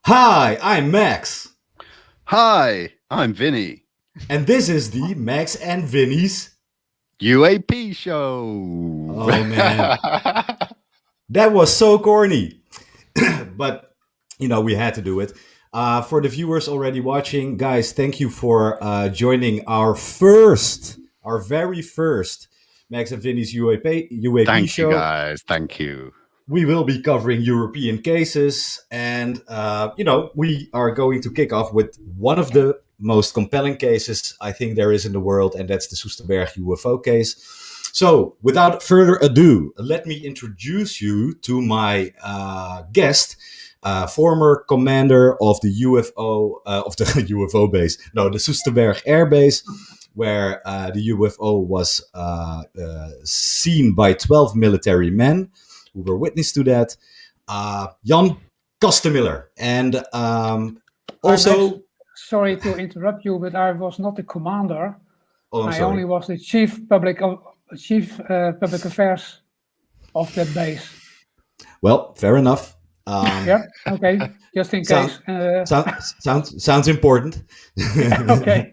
Hi, I'm Max. Hi, I'm Vinny. And this is the Max and Vinny's UAP show. Oh man, that was so corny. But, we had to do it. For the viewers already watching, guys, thank you for joining our very first Max and Vinny's UAP Thank show. you, guys. Thank you. We will be covering European cases, and we are going to kick off with one of the most compelling cases I think there is in the world, and that's the Soesterberg UFO case. So, without further ado, let me introduce you to my guest, former commander of the UFO of the UFO base, no, the Soesterberg Air Base, where the UFO was seen by 12 military men who were witness to that, Jan Castenmiller. And also... Sorry to interrupt you, but I was not the commander. I only was the chief public affairs of that base. Well, fair enough. Yeah, okay, just in case. Sounds important. Okay.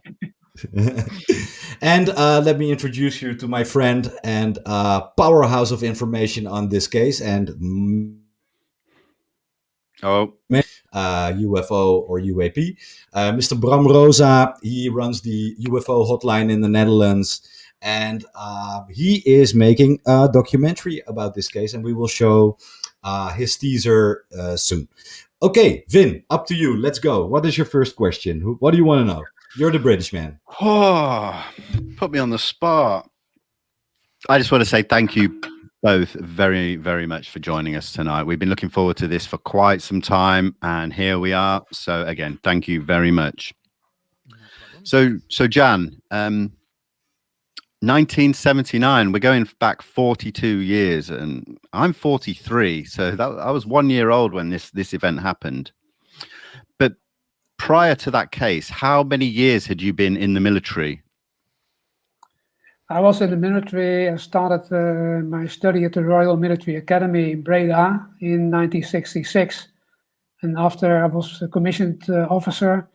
And let me introduce you to my friend and powerhouse of information on this case, and UFO or UAP, Mr. Bram Rosa. He runs the UFO hotline in the Netherlands, and he is making a documentary about this case, and we will show his teaser soon. Okay, Vin, up to you. Let's go. What is your first question? What do you want to know? You're the British man. Oh, put me on the spot. I just want to say thank you both very, very much for joining us tonight. We've been looking forward to this for quite some time, and here we are. So again, thank you very much. So Jan, 1979, we're going back 42 years, and I'm 43. So I was 1 year old when this event happened. But prior to that case, how many years had you been in the military? I was in the military. I started my study at the Royal Military Academy in Breda in 1966. And after I was a commissioned officer,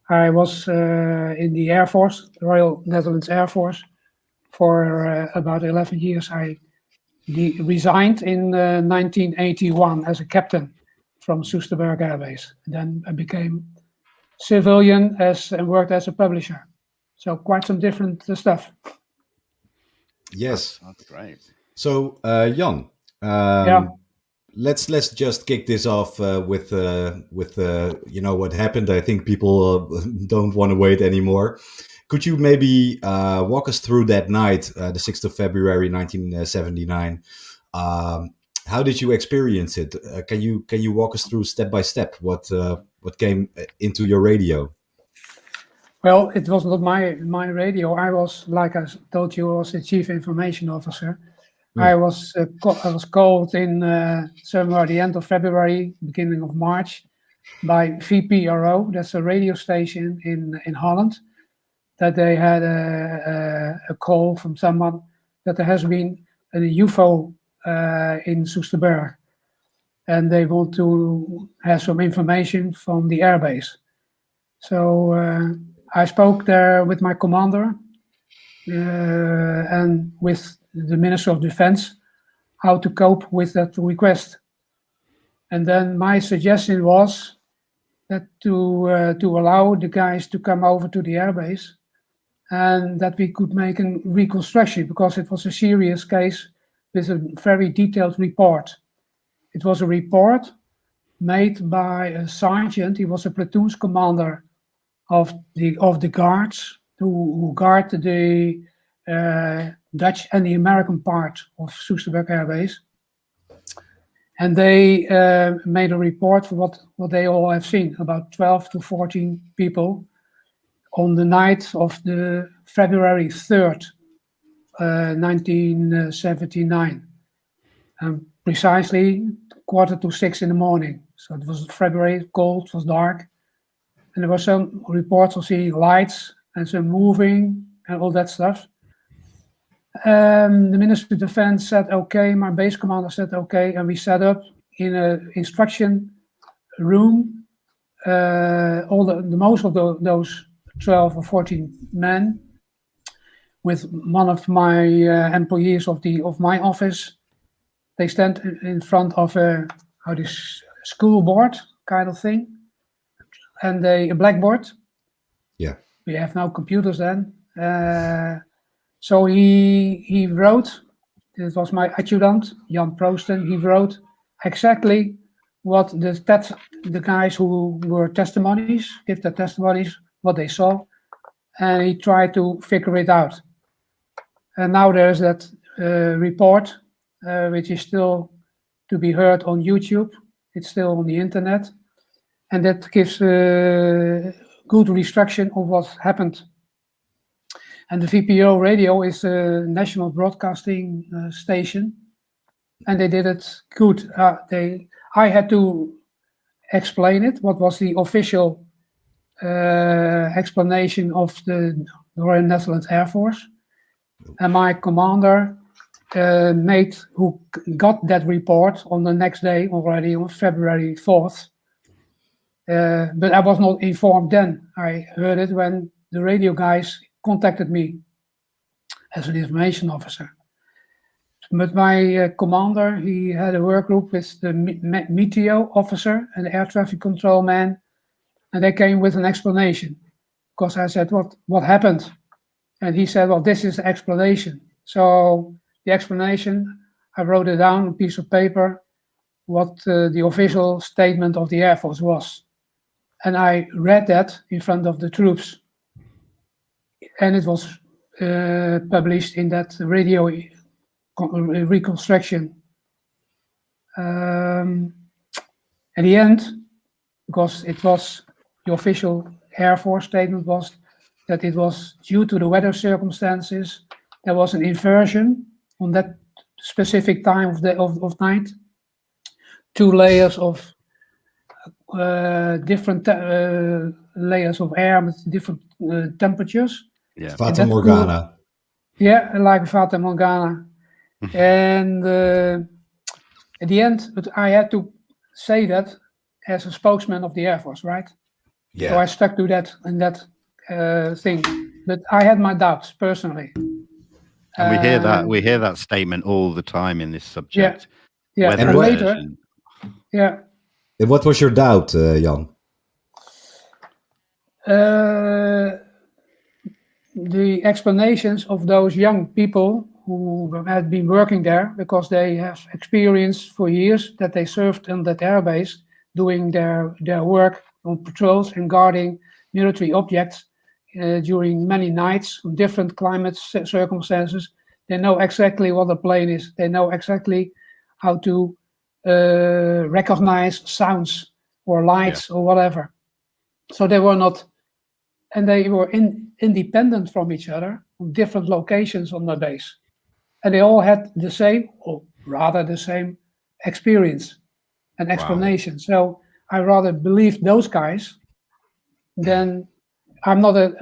I was in the Air Force, the Royal Netherlands Air Force, for about 11 years. I resigned in 1981 as a captain from Soesterberg Air Base. And then I became civilian and worked as a publisher. So quite some different stuff. Yes, that's great. So, Jan, let's just kick this off with what happened. I think people don't want to wait anymore. Could you maybe walk us through that night, the 6th of February, 1979? How did you experience it? Can you walk us through step by step what came into your radio? Well, it was not my radio. I was, like I told you, I was the chief information officer. I was called in somewhere at the end of February, beginning of March, by VPRO. That's a radio station in Holland. That they had a call from someone that there has been a UFO in Soesterberg, and they want to have some information from the airbase. So I spoke there with my commander and with the Minister of Defense how to cope with that request. And then my suggestion was that to allow the guys to come over to the airbase and that we could make a reconstruction, because it was a serious case with a very detailed report. It was a report made by a sergeant. He was a platoon's commander of the guards who guard the Dutch and the American part of Soesterberg Air Base. And they made a report for what they all have seen, about 12 to 14 people on the night of the February 3rd, 1979. Precisely 5:45 in the morning. So it was February, cold, it was dark. And there were some reports of seeing lights and some moving and all that stuff. The Minister of Defense said okay, my base commander said okay, and we set up in an instruction room most of those 12 or 14 men, with one of my employees of my office, they stand in front of a school board kind of thing, and a blackboard. Yeah. We have no computers then. So he wrote, it was my adjutant, Jan Proosten, he wrote exactly what the guys who were give their testimonies, what they saw, and he tried to figure it out. And now there's that report, which is still to be heard on YouTube. It's still on the internet, and that gives good restriction of what happened. And the VPRO radio is a national broadcasting station, and they did it good. I had to explain it. What was the official explanation of the Royal Netherlands Air Force? And my commander, who got that report on the next day already on February 4th. But I was not informed then. I heard it when the radio guys contacted me as an information officer. But my commander, he had a work group with the METEO officer and the air traffic control man, and they came with an explanation. Because I said, what happened? And he said, well, this is the explanation. So the explanation, I wrote it down on a piece of paper, what the official statement of the Air Force was. And I read that in front of the troops. And it was published in that radio reconstruction. In the end, because it was the official Air Force statement was that it was due to the weather circumstances, there was an inversion on that specific time of night. 2 layers of different layers of air with different temperatures. Yeah. Fata Morgana. Yeah, like Fata Morgana. And at the end, but I had to say that as a spokesman of the Air Force, right? Yeah. So I stuck to that and that thing. But I had my doubts personally. And we hear that statement all the time in this subject. Yeah. Weather And later, yeah. And what was your doubt, Jan? The explanations of those young people who had been working there, because they have experience for years that they served on that airbase, doing their work on patrols and guarding military objects during many nights on different climate circumstances. They know exactly what a plane is. They know exactly how to recognize sounds or lights or whatever. So they were not, and they were independent from each other on different locations on the base. And they all had the same, or rather the same, experience and explanation. Wow. So I rather believe those guys than I'm not a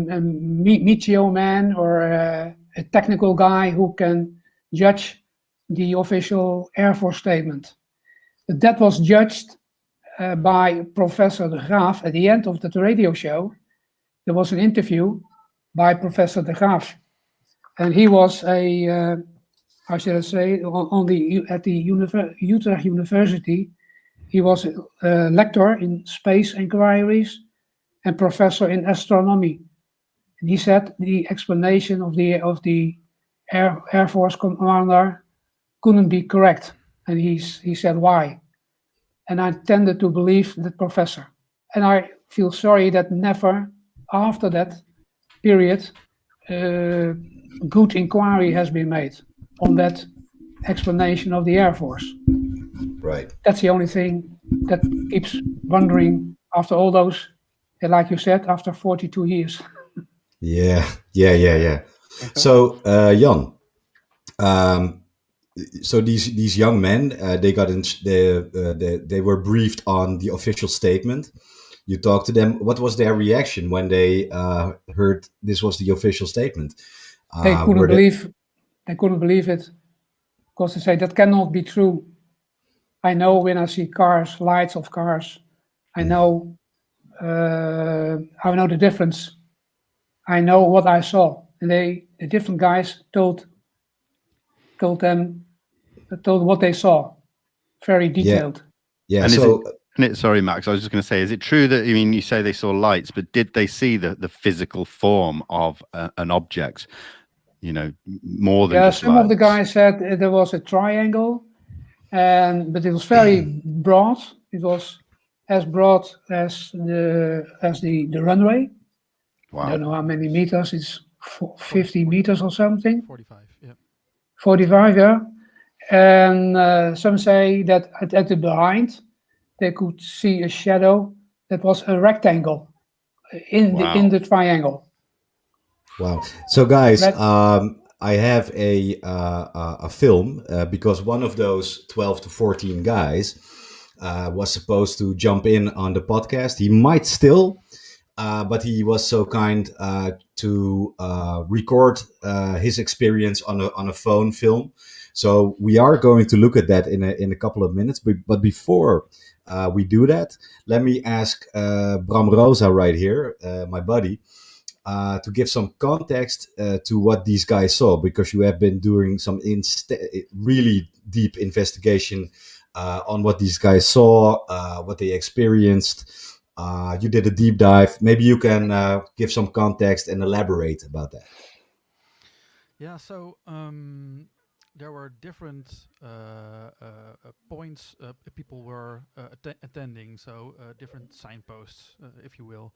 METEO man or a technical guy who can judge the official Air Force statement. But that was judged by Professor de Graaf at the end of the radio show. There was an interview by Professor de Graaf, and he was a how should I say at the Utrecht University. He was a lecturer in space inquiries and professor in astronomy. And he said the explanation of the Air Force commander couldn't be correct, and he said why. And I tended to believe the professor. And I feel sorry that never after that period good inquiry has been made on that explanation of the Air Force. Right. That's the only thing that keeps wondering after all those, like you said, after 42 years. Yeah. So, Jan, so these young men, they were briefed on the official statement. You talked to them. What was their reaction when they heard this was the official statement? They couldn't believe it, because they say that cannot be true. I know when I see cars, lights of cars, I know the difference. I know what I saw, and the different guys told what they saw, very detailed. Yeah. And so sorry, Max, I was just going to say, is it true that, I mean, you say they saw lights, but did they see the physical form of an object? You know, more than just some lights? of the guys said there was a triangle, but it was very broad. It was as broad as the runway. Wow. I don't know how many meters. It's 50 meters or something. 45, yeah. 45, yeah. And some say that at the behind, they could see a shadow that was a rectangle in the triangle. Wow. So, guys, But- I have a film because one of those 12 to 14 guys was supposed to jump in on the podcast. He might still, but he was so kind to record his experience on a phone film. So we are going to look at that in a couple of minutes. But before we do that, let me ask Bram Rosa right here, my buddy, to give some context to what these guys saw, because you have been doing some really deep investigation on what these guys saw, what they experienced. You did a deep dive. Maybe you can give some context and elaborate about that. Yeah, so there were different points people were attending, so different signposts, if you will.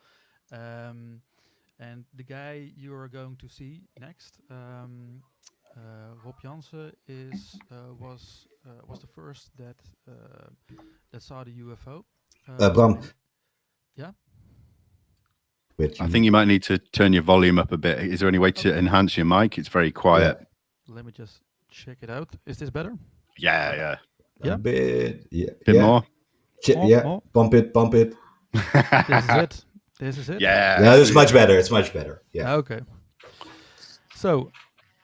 And the guy you are going to see next, Rob Jansen, was the first that saw the UFO. Bram. Yeah. I think you might need to turn your volume up a bit. Is there any way to enhance your mic? It's very quiet. Yeah. Let me just check it out. Is this better? Yeah. A bit. Yeah. Bit more. More. Pump it. This is it. Yeah. It's much better. It's much better. Yeah. Okay. So,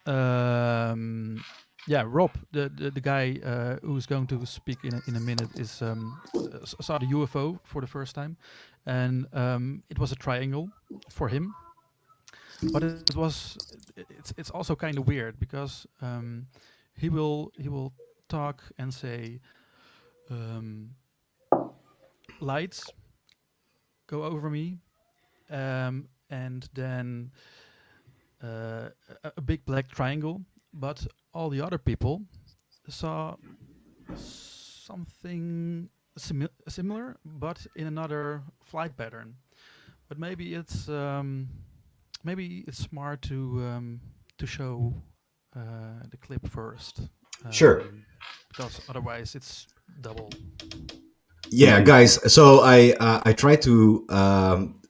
Rob, the guy who's going to speak in a minute, is saw the UFO for the first time, and it was a triangle for him. But it's also kind of weird because he will talk and say, lights go over me, and then a big black triangle. But all the other people saw something similar, but in another flight pattern. But maybe it's smart to show the clip first. Sure. Because otherwise it's double. Yeah, guys. So I tried to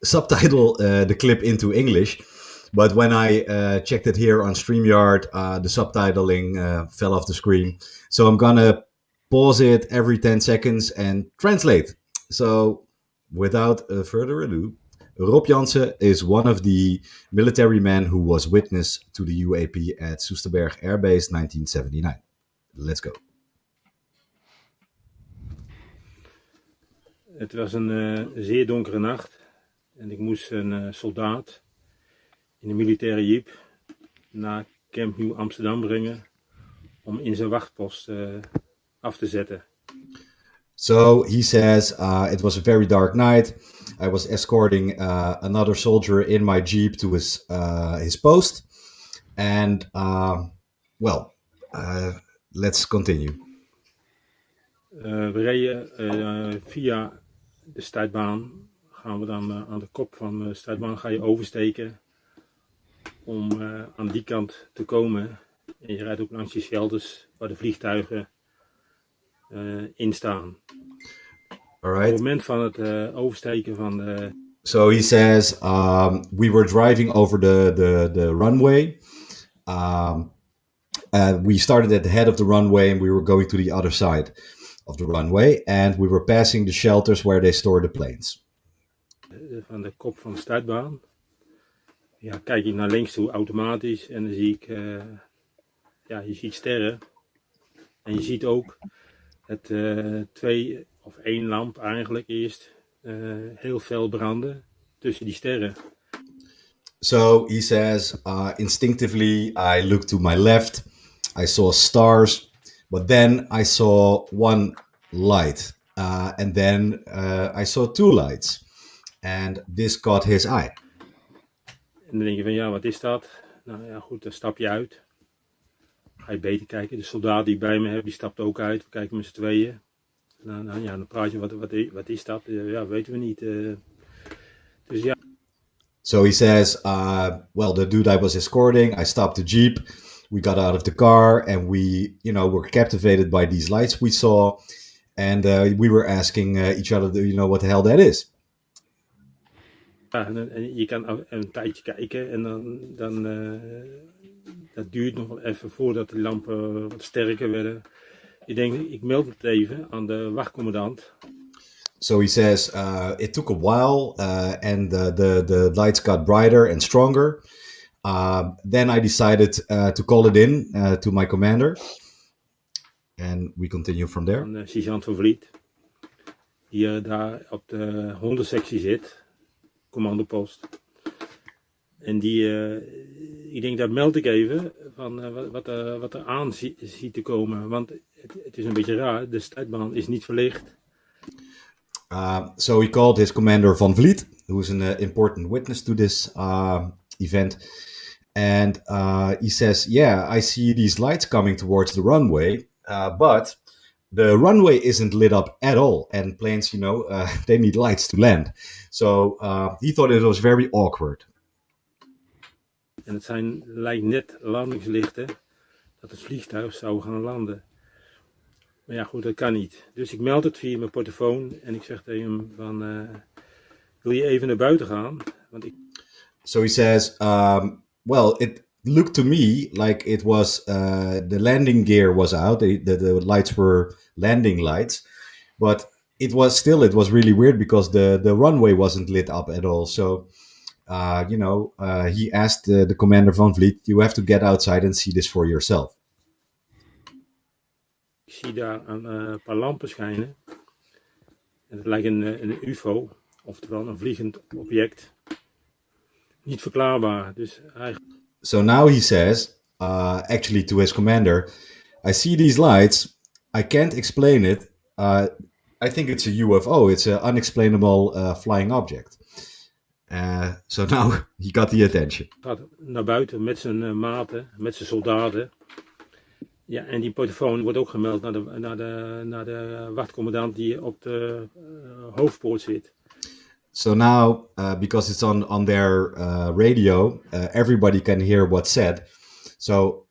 subtitle the clip into English, but when I checked it here on StreamYard, the subtitling fell off the screen. So I'm gonna pause it every 10 seconds and translate. So without further ado, Rob Jansen is one of the military men who was witness to the UAP at Soesterberg Air Base 1979. Let's go. Het was een zeer donkere nacht en ik moest een soldaat in een militaire jeep naar Camp Nieuw Amsterdam brengen om in zijn wachtpost af te zetten. So he says, it was a very dark night. I was escorting another soldier in my jeep to his post. And, let's continue. We reden via de startbaan. Gaan we dan aan de kop van de startbaan ga je oversteken om aan die kant te komen. En je rijdt ook langs die shelters waar de vliegtuigen in staan. All right. Op het moment van het oversteken van de... So he says, we were driving over the runway. We started at the head of the runway and we were going to the other side of the runway. And we were passing the shelters where they store the planes. Van de kop van de startbaan. Ja, kijk ik naar links toe automatisch en dan zie ik, je ziet sterren. En je ziet ook het 2 of 1 lamp eigenlijk eerst heel fel brandde tussen die sterren. So he says, instinctively, I looked to my left. I saw stars, but then I saw one light. And then I saw two lights. And this caught his eye. En dan denk je van, ja, wat is dat? Nou ja, goed, dan stap je uit. Ga je beter kijken. De soldaat die ik bij me heb, die stapt ook uit. We kijken met z'n tweeën. Nou ja, dan praat je, wat is dat? Ja, weten we niet. Dus ja. So he says, well, the dude I was escorting, I stopped the Jeep. We got out of the car and we, were captivated by these lights we saw. And we were asking each other, what the hell that is? Ja, en je kan een tijdje kijken en dan dat duurt nog wel even voordat de lampen wat sterker werden. Ik denk, ik meld het even aan de wachtcommandant. So he says, it took a while and the lights got brighter and stronger. Then I decided to call it in to my commander. And we continue from there. Aan sergeant van Vliet, die daar op de hondensectie zit, commandopost. En ik denk, dat meld ik even van wat er aan ziet te komen. Want het is een beetje raar, de strijdbaan is niet verlicht. So he called his commander Van Vliet, who is an important witness to this event. And he says, yeah, I see these lights coming towards the runway, but the runway isn't lit up at all. And planes, they need lights to land. So he thought it was very awkward. En het lijkt net landingslichten dat het vliegtuig zou gaan landen. Maar ja, goed, dat kan niet. Dus ik meld het via mijn portofoon en ik zeg tegen hem van, wil je even naar buiten gaan? So he says, well, it looked to me like it was, the landing gear was out. The lights were landing lights. But it was really weird because the runway wasn't lit up at all. So, he asked the commander Van Vliet, you have to get outside and see this for yourself. Ik zie daar een paar lampen schijnen. En het lijkt een UFO, oftewel een vliegend object. Niet verklaarbaar. Dus So now he says, actually to his commander, I see these lights. I can't explain it. I think it's a UFO. It's an unexplainable flying object. So now he got the attention. Gaat naar buiten met zijn maten, met zijn soldaten. Ja, en die portofoon wordt ook gemeld naar de wachtcommandant die op de hoofdpoort zit. So now, because it's on their radio, everybody can hear what's said. So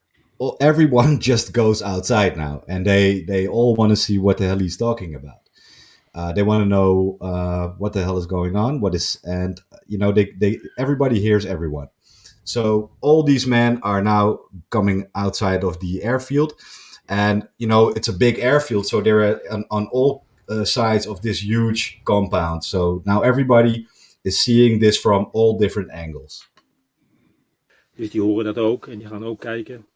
everyone just goes outside now, and they all want to see what the hell he's talking about. They want to know what the hell is going on. Everybody hears everyone. So all these men are now coming outside of the airfield, and it's a big airfield, so they're on all sides of this huge compound. So now everybody is seeing this from all different angles. Dus die horen dat ook en die gaan ook kijken.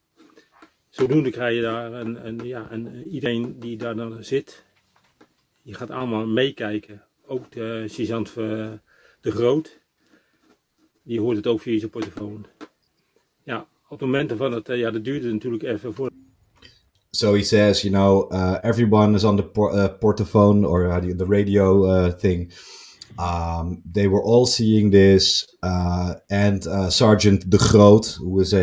Zodoende krijg je daar en iedereen die daar dan zit, die gaat allemaal meekijken. Ook de sergeant de Groot, die hoort het ook via zijn portofoon. Ja, op het moment van dat duurde het natuurlijk even voor. So he says, everyone is on the portophone or the radio thing. They were all seeing this, and Sergeant De Groot, who is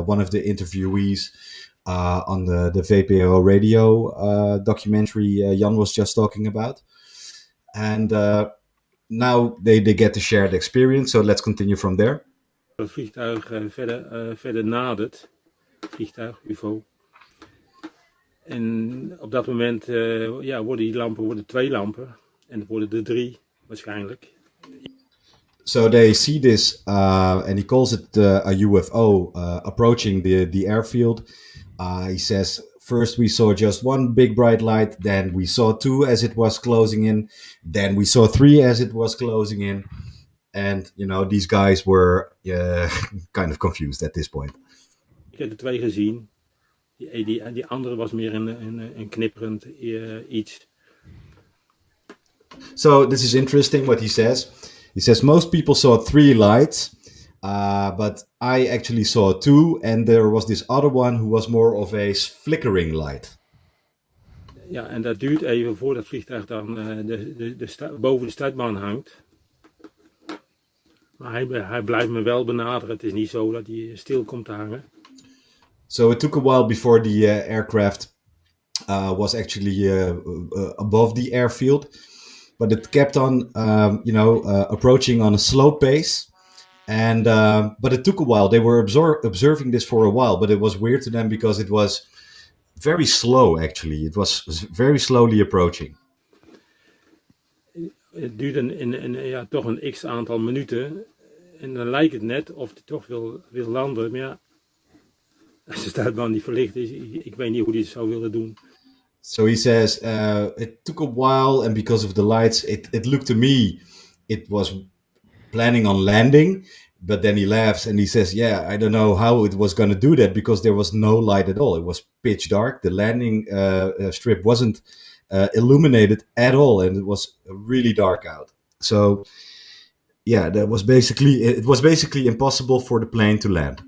one of the interviewees on the VPRO radio documentary Jan was just talking about. And now they get to share the experience, so let's continue from there. Het vliegtuig verder nadert, vliegtuig, UFO. En op dat moment worden die lampen 2 lampen en het worden er 3 waarschijnlijk. So they see this, and he calls it a UFO approaching the airfield. He says, first we saw just one big bright light, then we saw 2 as it was closing in, then we saw 3 as it was closing in. And, these guys were kind of confused at this point. Ik heb er 2 gezien. Die andere was meer een knipperend iets. So this is interesting what he says. He says most people saw 3 lights, but I actually saw 2, and there was this other one who was more of a flickering light. Ja, en dat duurt even voordat het vliegtuig dan boven de startbaan hangt. Maar hij blijft me wel benaderen. Het is niet zo dat hij stil komt te hangen. So it took a while before the aircraft was actually above the airfield, but it kept on, approaching on a slow pace. And but it took a while. They were observing this for a while, but it was weird to them because it was very slow. Actually, it was very slowly approaching. Het duurt toch een x aantal minuten. En dan lijkt het net of hij toch wil landen. Maar ja, als de startbaan niet verlicht is, ik weet niet hoe hij het zou willen doen. So he says it took a while, and because of the lights, it looked to me it was planning on landing. But then he laughs and he says, yeah, I don't know how it was going to do that because there was no light at all. It was pitch dark. The landing strip wasn't illuminated at all, and it was really dark out. So, yeah, it was basically impossible for the plane to land.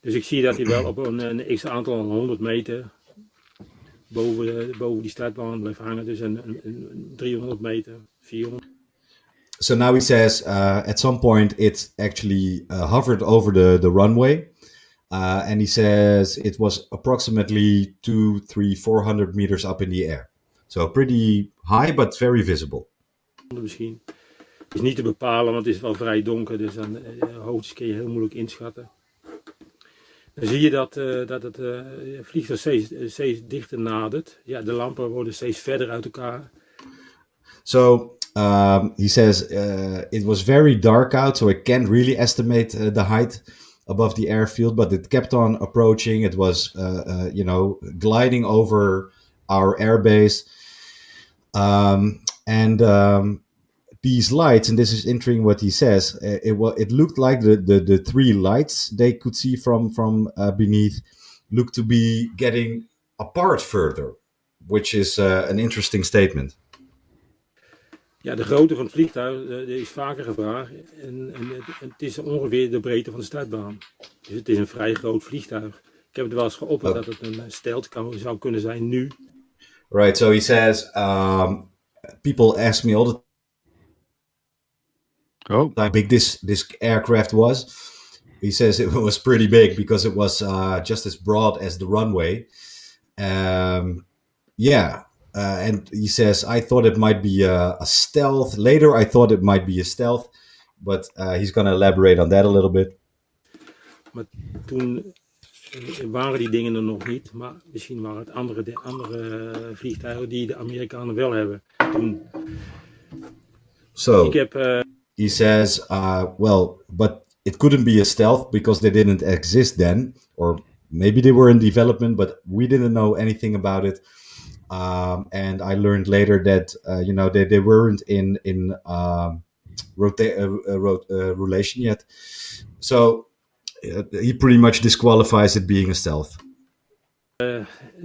Dus ik zie dat hij wel op een x aantal 100 meter boven die startbaan blijft hangen. Dus een 300 meter, 400. So now he says at some point it actually hovered over the runway. And he says it was approximately 200, 300, 400 meters up in the air. So pretty high, but very visible. Misschien. Het is niet te bepalen, want het is wel vrij donker. Dus dan hoogtes kun je heel moeilijk inschatten. Dan zie je dat het vliegtuig steeds dichter nadert. Ja, de lampen worden steeds verder uit elkaar. So he says it was very dark out, so I can't really estimate the height above the airfield, but it kept on approaching. It was, gliding over our airbase. These lights, and this is interesting what he says, it looked like the 3 lights they could see from beneath looked to be getting apart further, which is an interesting statement. Ja, de grootte van het vliegtuig is vaker gevraagd. En het is ongeveer de breedte van de startbaan. Dus het is een vrij groot vliegtuig. Ik heb het wel eens geopperd dat het een stealth zou kunnen zijn nu. Right, so he says, people ask me all the time how big this aircraft was. He says it was pretty big because it was just as broad as the runway. And he says, I thought it might be a stealth. Later, I thought it might be a stealth. But he's going to elaborate on that a little bit. Maar toen waren die dingen er nog niet. Maar misschien waren het andere vliegtuigen die de Amerikanen wel hebben toen. So, he says, but it couldn't be a stealth because they didn't exist then. Or maybe they were in development, but we didn't know anything about it. And I learned later that they weren't in relation yet. So he pretty much disqualifies it being a stealth.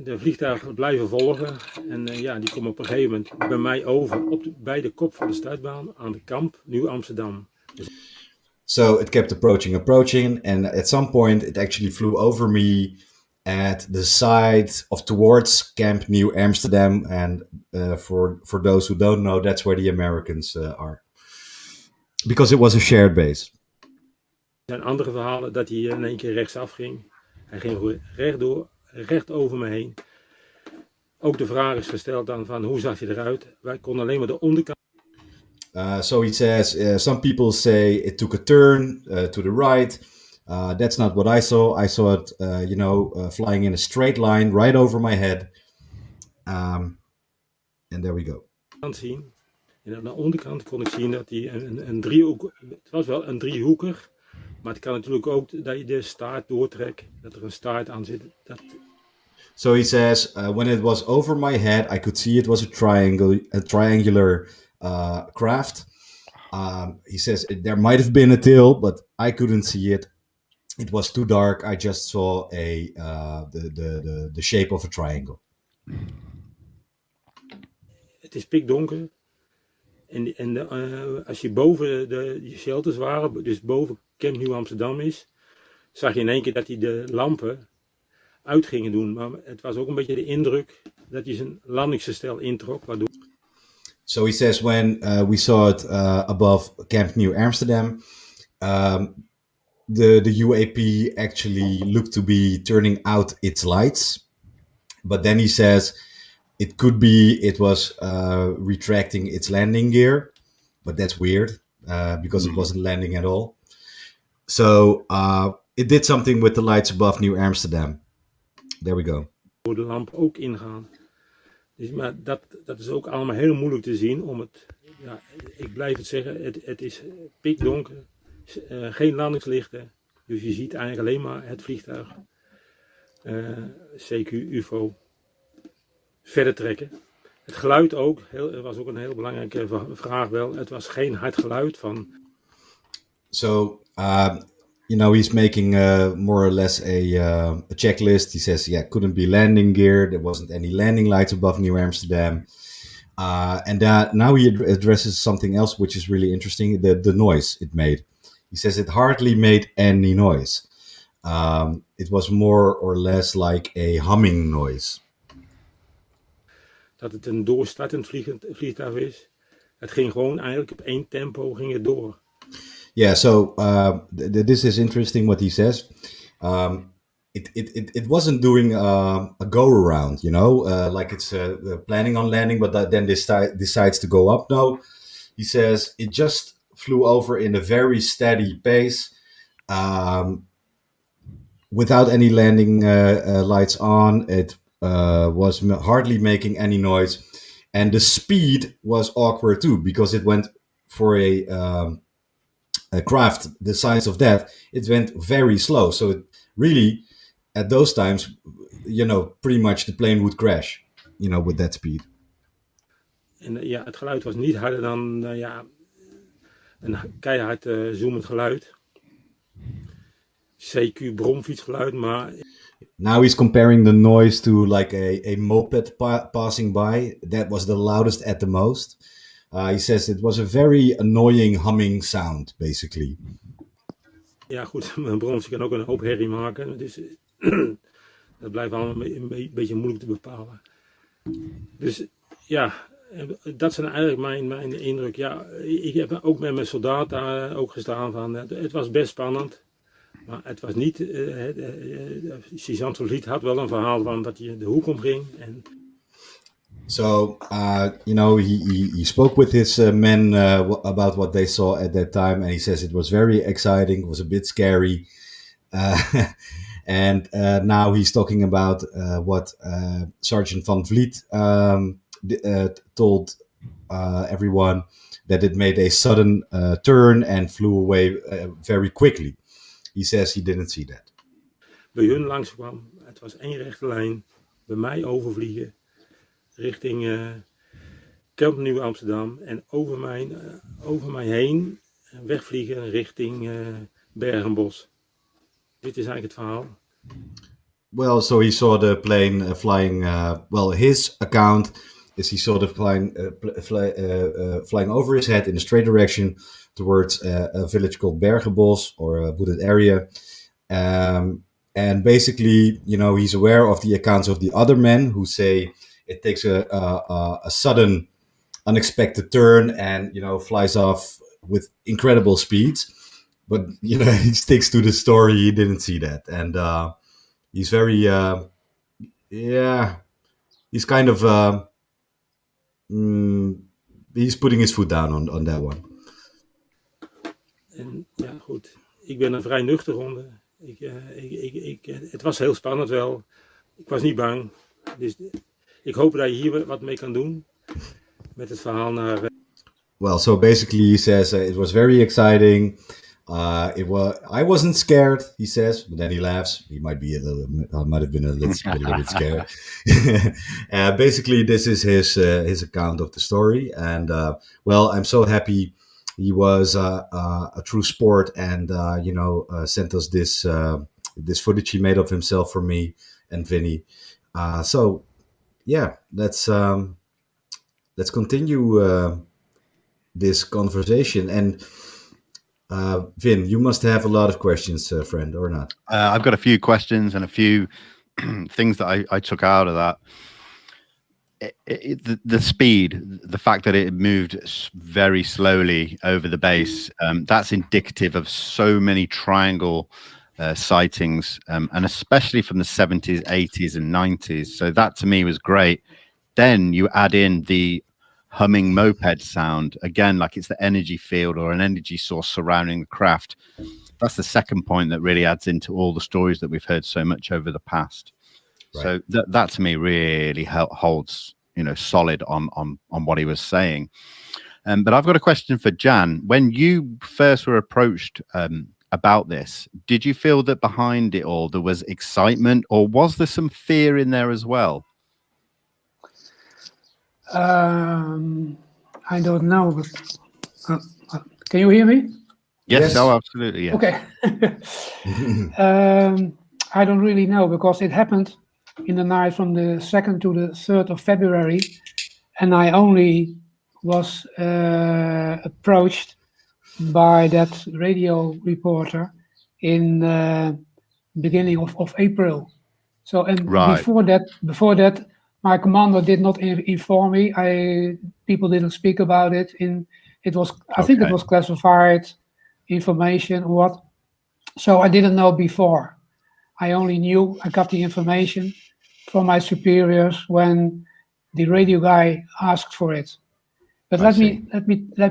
De vliegtuigen blijven volgen en die komen op een gegeven moment bij mij over bij de kop van de startbaan aan de Kamp, Nieuw Amsterdam. So it kept approaching, and at some point it actually flew over me at the side of towards Camp New Amsterdam, and for those who don't know, that's where the Americans are, because it was a shared base. Er zijn andere verhalen dat hij in één keer rechtsaf ging. Hij ging recht over me heen. Ook de vraag is gesteld dan van hoe zag hij eruit? Wij konden alleen maar de onderkant. So he says, some people say it took a turn to the right. That's not what I saw. I saw it, flying in a straight line right over my head. And there we go. Zien. En aan de onderkant kon ik zien dat hij een driehoek. Het was wel een driehoeker. Maar het kan natuurlijk ook dat je de staart doortrekt. Dat er een staart aan zit. So he says, when it was over my head, I could see it was a triangular craft. He says there might have been a tail, but I couldn't see it. It was too dark. I just saw the shape of a triangle. Het is pikdonker. Als je boven de shelters waren, dus boven Camp Nieuw Amsterdam is, zag je in één keer dat hij de lampen uit gingen doen. Maar het was ook een beetje de indruk dat hij zijn landingsgestel introk. Waardoor... So he says when we saw it above Camp New Amsterdam, the UAP actually looked to be turning out its lights. But then he says it could be it was retracting its landing gear. But that's weird because it wasn't landing at all. So it did something with the lights above New Amsterdam. There we go. Door de lamp ook ingaan. Dus, maar dat is ook allemaal heel moeilijk te zien. Ik blijf het zeggen, het is pikdonker. Geen landingslichten. Dus je ziet eigenlijk alleen maar het vliegtuig. CQ UFO. Verder trekken. Het geluid ook. Was ook een heel belangrijke vraag wel. Het was geen hard geluid van... So... he's making more or less a checklist. He says, couldn't be landing gear. There wasn't any landing lights above New Amsterdam. And now he addresses something else, which is really interesting, the noise it made. He says it hardly made any noise. It was more or less like a humming noise. Dat het een doorstartend vliegtuig is. Het ging gewoon eigenlijk op één tempo ging het door. Yeah, so this is interesting what he says. It wasn't doing a go-around, like it's planning on landing, but then decides to go up. No, he says it just flew over in a very steady pace without any landing lights on. It was hardly making any noise. And the speed was awkward too, because it went for a craft the size of that, it went very slow. So it really, at those times, pretty much the plane would crash, with that speed. En het geluid was niet harder dan een keihard zoemend geluid. CQ bromfietsgeluid, maar... Now he's comparing the noise to like a moped passing by. That was the loudest at the most. He says it was a very annoying humming sound, basically. Ja, goed, een bromfiets kan ook een hoop herrie maken. Dus dat blijft allemaal een beetje moeilijk te bepalen. Dus ja, dat zijn eigenlijk mijn indruk. Ja, ik heb ook met mijn soldaat daar ook gestaan van. Het was best spannend. Maar het was niet... Sergeant Verliet had wel een verhaal van dat hij de hoek omging. So, he spoke with his men about what they saw at that time. And he says it was very exciting. It was a bit scary. And now he's talking about what Sergeant Van Vliet told everyone. That it made a sudden turn and flew away very quickly. He says he didn't see that. Bij hun langskwam, het was één rechte lijn. Bij mij overvliegen. Richting Camp Nieuw Amsterdam. En over mij heen wegvliegen richting Bergenbos. Dit is eigenlijk het verhaal. Well, so he saw the plane flying. His account is he saw the plane flying over his head in a straight direction towards a village called Bergenbos, or a wooded area. And basically, he's aware of the accounts of the other men who say it takes a sudden, unexpected turn and, flies off with incredible speeds. But, he sticks to the story. He didn't see that. And he's very, he's kind of, he's putting his foot down on that one. En ja, goed. Ik ben een vrij nuchter ronde. Het was heel spannend wel. Ik was niet bang. Dus ik hoop dat je hier wat mee kan doen. Met het verhaal naar... Well, so basically he says it was very exciting. I wasn't scared, he says, but then he laughs. He might have been a little bit scared. Basically, this is his account of the story. And, I'm so happy he was a true sport and, sent us this footage he made of himself for me and Vinny. Let's continue this conversation. And Vin, you must have a lot of questions, friend, or not? I've got a few questions and a few things that I took out of that. The speed, the fact that it moved very slowly over the base, that's indicative of so many triangle sightings, and especially from the 70s, 80s, and 90s. So that to me was great. Then you add in the humming moped sound, again, like it's the energy field or an energy source surrounding the craft. That's the second point that really adds into all the stories that we've heard so much over the past. Right. So that to me really holds, solid on what he was saying. But I've got a question for Jan. When you first were approached about this, did you feel that behind it all there was excitement, or was there some fear in there as well? I don't know, but can you hear me? Yes. Oh, absolutely. Yes. Okay. I don't really know, because it happened in the night from the 2nd to the 3rd of February, and I only was approached by that radio reporter in beginning of April. So, and Right. before that, my commander did not inform me. People didn't speak about it. I think it was classified information or what. So I didn't know before. I only knew, I got the information from my superiors when the radio guy asked for it. But let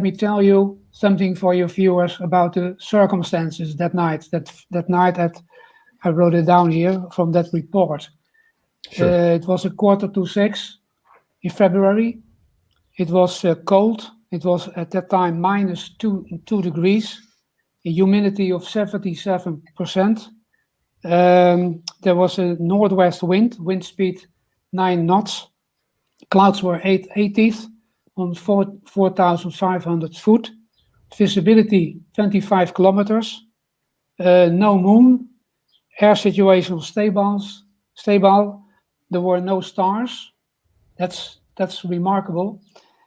me tell you something for your viewers about the circumstances that night. That night I wrote it down here from that report. Sure. It was 5:45 in February. It was cold. It was at that time minus 2 degrees, a humidity of 77%. There was a northwest wind speed 9 knots. Clouds were 80 on 4,500 foot. Visibility 25 kilometers. No moon. Air situation was stable. There were no stars. That's remarkable.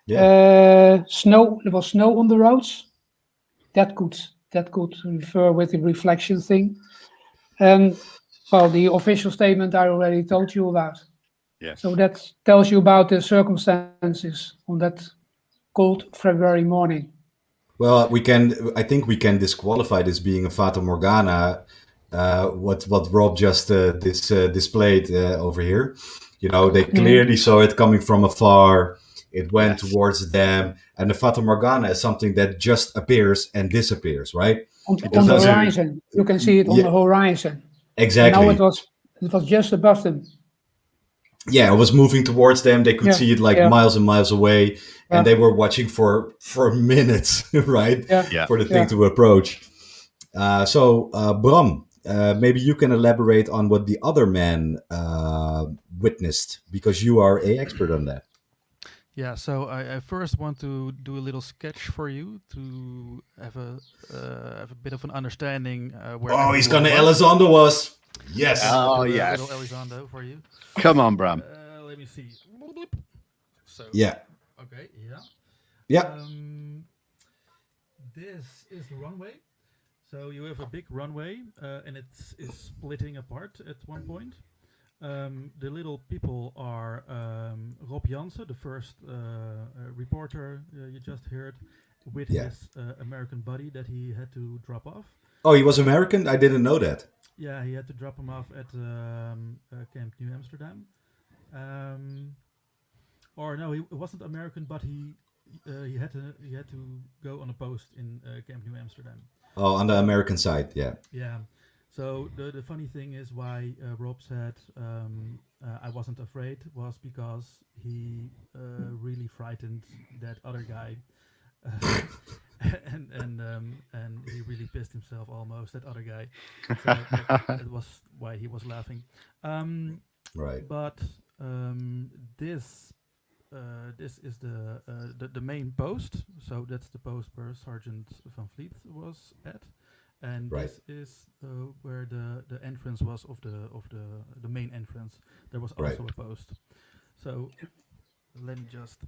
Yeah. Snow. There was snow on the roads. That could refer with the reflection thing. And well, the official statement I already told you about. Yes. So that tells you about the circumstances on that cold February morning. Well, I think we can disqualify this being a Fata Morgana. What Rob just displayed over here. They clearly saw it coming from afar. It went towards them, and the Fata Morgana is something that just appears and disappears, right? On the horizon, you can see it on the horizon. Exactly. And now it was just above them. Yeah, it was moving towards them. They could see it miles and miles away, and they were watching for minutes, right? Yeah. For the thing to approach. So, Bram, maybe you can elaborate on what the other man witnessed, because you are an expert on that. Yeah, so I first want to do a little sketch for you to have a bit of an understanding where. He's gonna Elizondo us. Yes. Oh, yes. Little Elizondo for you. Come on, Bram. Let me see. So. Yeah. Okay. Yeah. Yeah. This is the runway. So you have a big runway, and it is splitting apart at one point. The little people are Rob Jansen, the first reporter you just heard, with his American buddy that he had to drop off. Oh, he was American? I didn't know that. Yeah, he had to drop him off at Camp New Amsterdam. Or no, he wasn't American, but he had to go on a post in Camp New Amsterdam. Oh, on the American side, yeah. Yeah. So the funny thing is why Rob said I wasn't afraid was because he really frightened that other guy, and he really pissed himself almost, that other guy. So that was why he was laughing. Right. But this is the main post. So that's the post where Sergeant Van Vliet was at. And this is where the entrance was of the main entrance. There was also a post. So let me just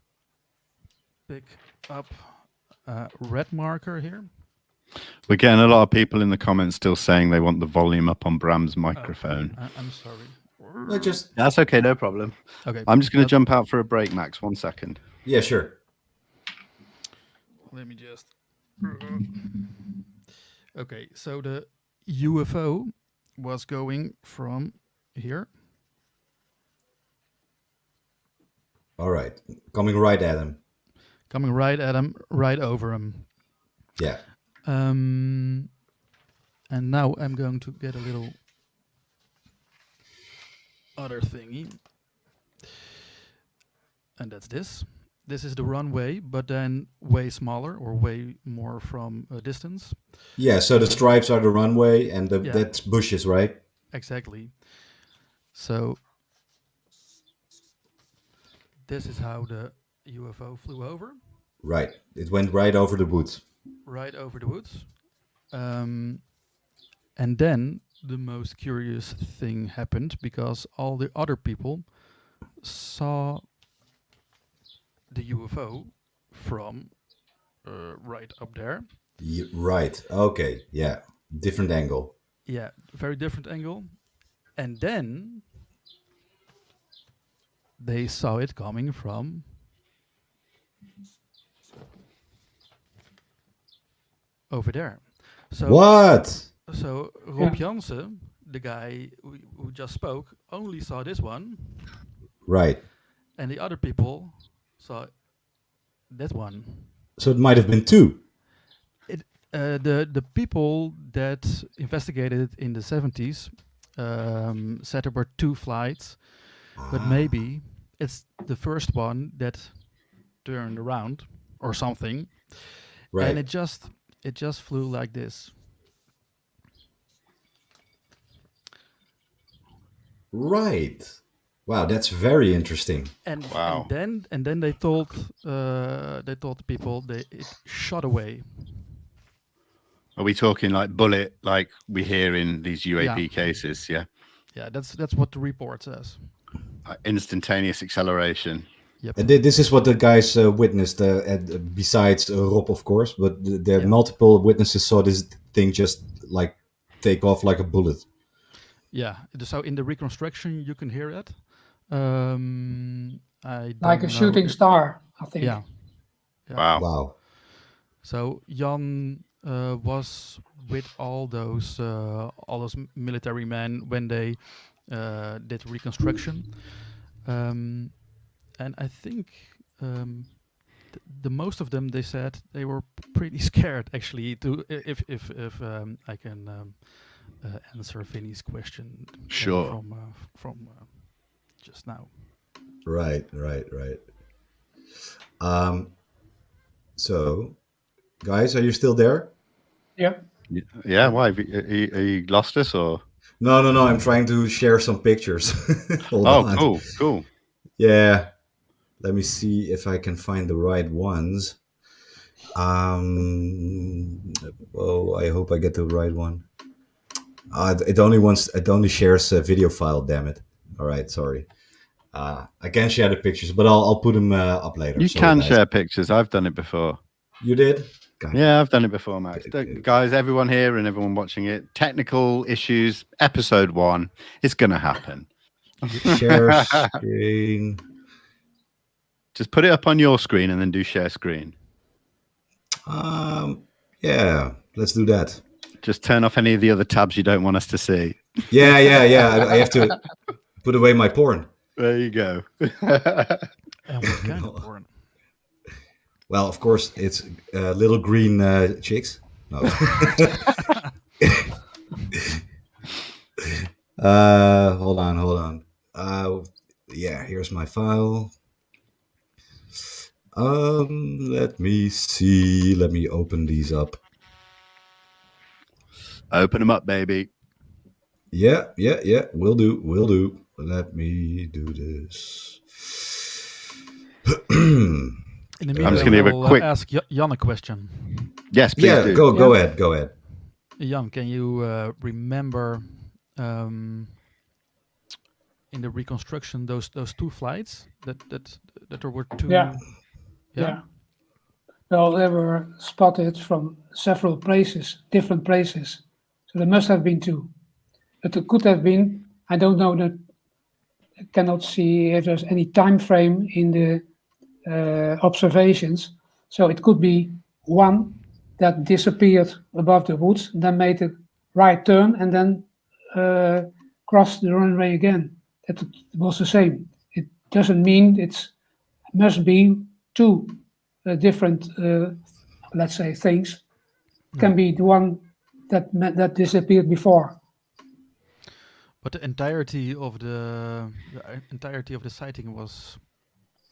pick up red marker here. We're getting a lot of people in the comments still saying they want the volume up on Bram's microphone. I'm sorry. That's okay, no problem. Okay. I'm just going to jump out for a break, Max. 1 second. Yeah, sure. Let me just. Okay, so the UFO was going from here. All right. Coming right at him. Coming right at him, right over him. Yeah. And now I'm going to get a little other thingy. And that's this. This is the runway, but then way smaller or way more from a distance. Yeah, so the stripes are the runway and Yeah. that's bushes, right? Exactly. So this is how the UFO flew over. Right. It went right over the woods. Right over the woods. And then the most curious thing happened because all the other people saw the UFO from right up there. Right. Okay. Yeah. Different angle. Yeah, very different angle. And then they saw it coming from over there. So What? So Rob Jansen, the guy who just spoke, only saw this one, Right. and the other people saw that one. So it might have been two. The people that investigated in the 70s said there were two flights, but maybe it's the first one that turned around or something, Right. and it just flew like this. Right. Wow, that's very interesting. And Wow. and then they told the people it shot away. Are we talking like bullet, like we hear in these UAP Yeah. cases? Yeah. Yeah, that's what the report says. Instantaneous acceleration. Yep. And this is what the guys witnessed, besides Rob, of course, but there are multiple witnesses saw this thing just like take off like a bullet. Yeah. So in the reconstruction, you can hear it. I Like don't a know shooting if- star, I think. Yeah. Wow. Wow. So Jan was with all those military men when they did reconstruction, and I think the most of them, they said they were pretty scared actually. If I can answer Vinny's question Sure. from just now. Right. So, guys, are you still there? Yeah. Yeah. Why? Are you lost us or? No. I'm trying to share some pictures. Hold Oh, on. cool. Yeah. Let me see if I can find the right ones. Oh, I hope I get the right one. It only shares a video file. Damn it! All right, sorry. I can share the pictures, but I'll put them up later. You Sorry, can guys. share pictures. I've done it before. You did? God. Yeah, I've done it before, Max. Okay. Guys, everyone here and everyone watching it, technical issues, episode 1. It's going to happen. Share screen. Just put it up on your screen and then do share screen. Yeah, let's do that. Just turn off any of the other tabs you don't want us to see. Yeah. I have to put away my porn. There you go. And what kind of porn? Well, of course, it's little green chicks. No. Hold on. Yeah, here's my file. Let me see. Let me open these up. Open them up, baby. Yeah. Will do. Let me do this. In the I'm just meantime, gonna give a I'll quick- ask Jan a question. Yes, please Yeah, do. go ahead. Jan, can you remember in the reconstruction those two flights that there were two? Yeah. Well, they were spotted from several places, different places. So there must have been 2. But it could have been, I don't know, that I cannot see if there's any time frame in the observations. So it could be one that disappeared above the woods, then made a right turn, and then crossed the runway again. That was the same. It doesn't mean it must be 2 different, let's say, things. It can be the one that disappeared before. But the entirety of the sighting was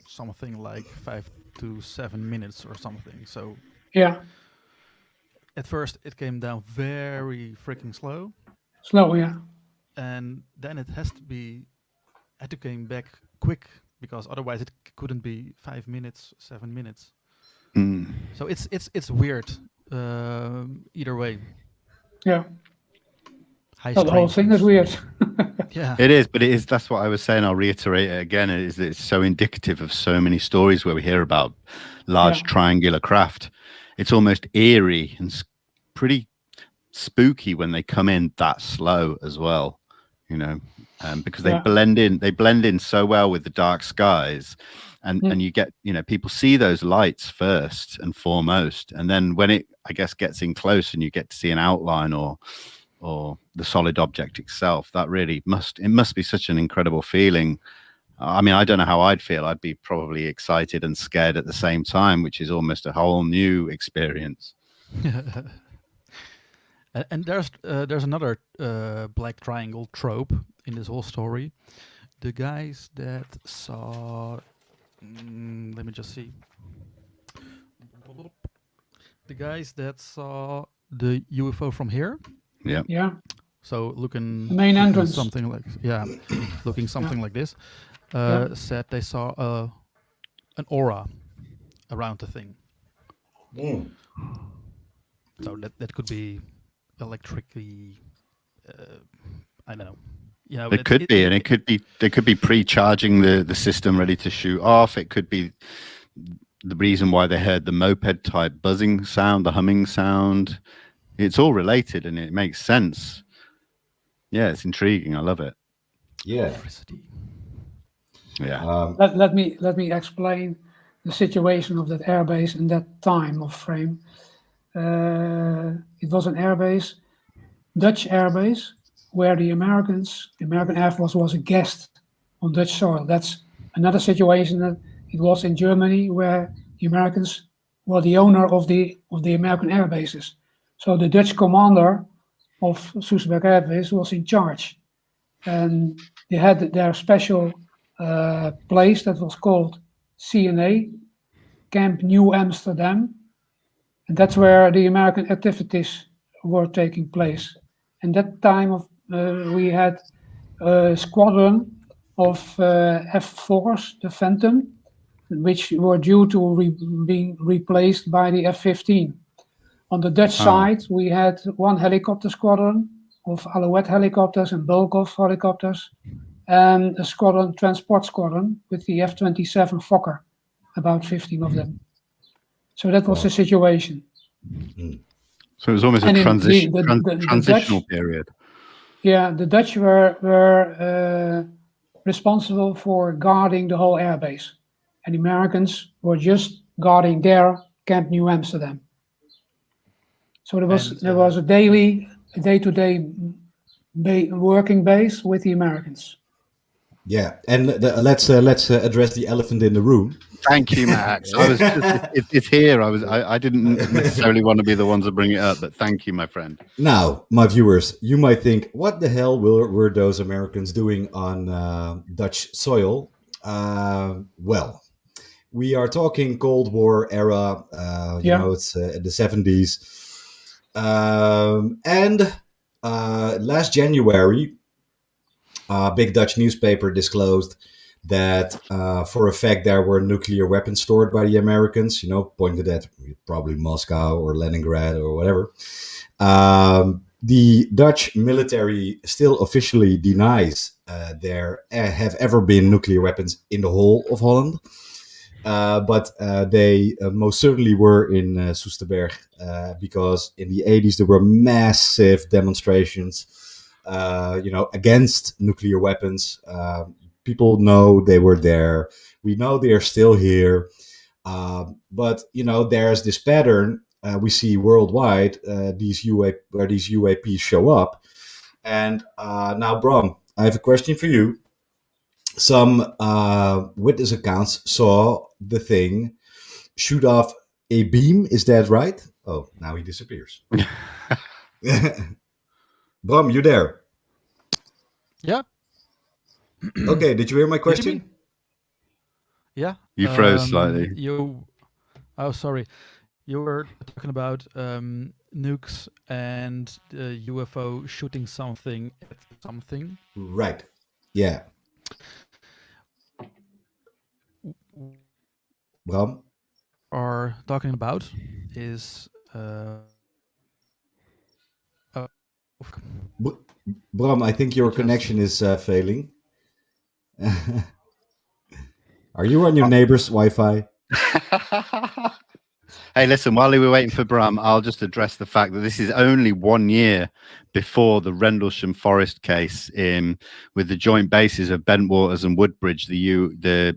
something like 5 to 7 minutes or something. So Yeah, at first it came down very freaking slow, slow, yeah. and then it had to came back quick, because otherwise it couldn't be 5 minutes, 7 minutes. So it's weird either way. Yeah. High Well, the whole thing strangeness. is weird. Yeah. It is, but it is. That's what I was saying. I'll reiterate it again. Is that it's so indicative of so many stories where we hear about large triangular craft. It's almost eerie and pretty spooky when they come in that slow as well. You know, because they blend in. They blend in so well with the dark skies, and you get, you know, people see those lights first and foremost, and then when it, I guess, gets in close and you get to see an outline or the solid object itself, that really must be such an incredible feeling. I mean, I don't know how I'd feel. I'd be probably excited and scared at the same time, which is almost a whole new experience. And there's another black triangle trope in this whole story. The guys that saw, let me just see. The guys that saw the UFO from here. Yeah. Yeah. So looking Main entrance. something like looking something like this. Said they saw an aura around the thing. So that could be electrically, I don't know. Yeah, it could be, and it could be. They could be pre-charging the system, ready to shoot off. It could be the reason why they heard the moped type buzzing sound, the humming sound. It's all related, and it makes sense. Yeah, it's intriguing. I love it. Yeah. Electricity. Yeah. Let me explain the situation of that airbase in that time of frame. It was an airbase, Dutch airbase, where the American Air Force was a guest on Dutch soil. That's another situation that it was in Germany, where the Americans were the owner of the American air bases. So the Dutch commander of Soesterberg Air Base was in charge, and they had their special place that was called CNA, Camp New Amsterdam, and that's where the American activities were taking place. And that time we had a squadron of F-4s, the Phantom, which were due to being replaced by the F-15. On the Dutch side, we had one helicopter squadron of Alouette helicopters and Bulkov helicopters, and a transport squadron with the F-27 Fokker, about 15 of them. So that was the situation. So it was almost a transitional Dutch, period. Yeah, the Dutch were responsible for guarding the whole airbase, and the Americans were just guarding their Camp New Amsterdam. So there was a day-to-day working base with the Americans. Yeah, and let's address the elephant in the room. Thank you, Max. It's here. I didn't necessarily want to be the ones to bring it up, but thank you, my friend. Now, my viewers, you might think, what the hell were those Americans doing on Dutch soil? Well, we are talking Cold War era. You know, it's the 70s. And last January, a big Dutch newspaper disclosed that for a fact there were nuclear weapons stored by the Americans, you know, pointed at probably Moscow or Leningrad or whatever. The Dutch military still officially denies there have ever been nuclear weapons in the whole of Holland. but they most certainly were in Soesterberg because in the 80s there were massive demonstrations, against nuclear weapons. People know they were there. We know they are still here. But there's this pattern we see worldwide. Where these UAPs show up. And now, Bram, I have a question for you. Some witness accounts saw the thing shoot off a beam. Is that right? Oh, now he disappears. Bram, you there? Yeah. Okay, did you hear my question? me? Yeah. You froze slightly. Sorry. You were talking about nukes and the UFO shooting something at something. Right. Yeah. Bram? Are talking about is Bram, I think your Just- connection is failing. Are you on your neighbor's Wi-Fi? Hey, listen, while we were waiting for Bram, I'll just address the fact that this is only 1 year before the Rendlesham Forest case with the joint bases of Bentwaters and Woodbridge, the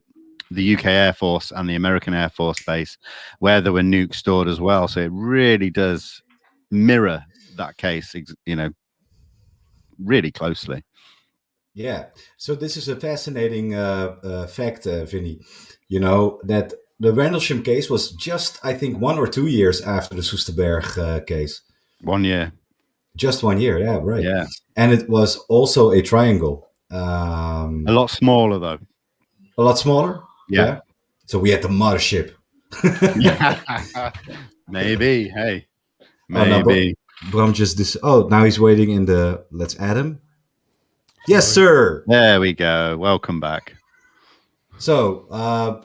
UK Air Force and the American Air Force base, where there were nukes stored as well. So it really does mirror that case, really closely. Yeah. So this is a fascinating fact, Vinny. That the Rendlesham case was just, I think, 1 or 2 years after the Soesterberg case. 1 year. Just 1 year, yeah, right. Yeah. And it was also a triangle. A lot smaller, though. A lot smaller? Yeah. So we had the mothership. Maybe. Hey. Oh, Maybe. no, Bram just now he's waiting in the. Let's add him. Yes, sir. There we go. Welcome back. So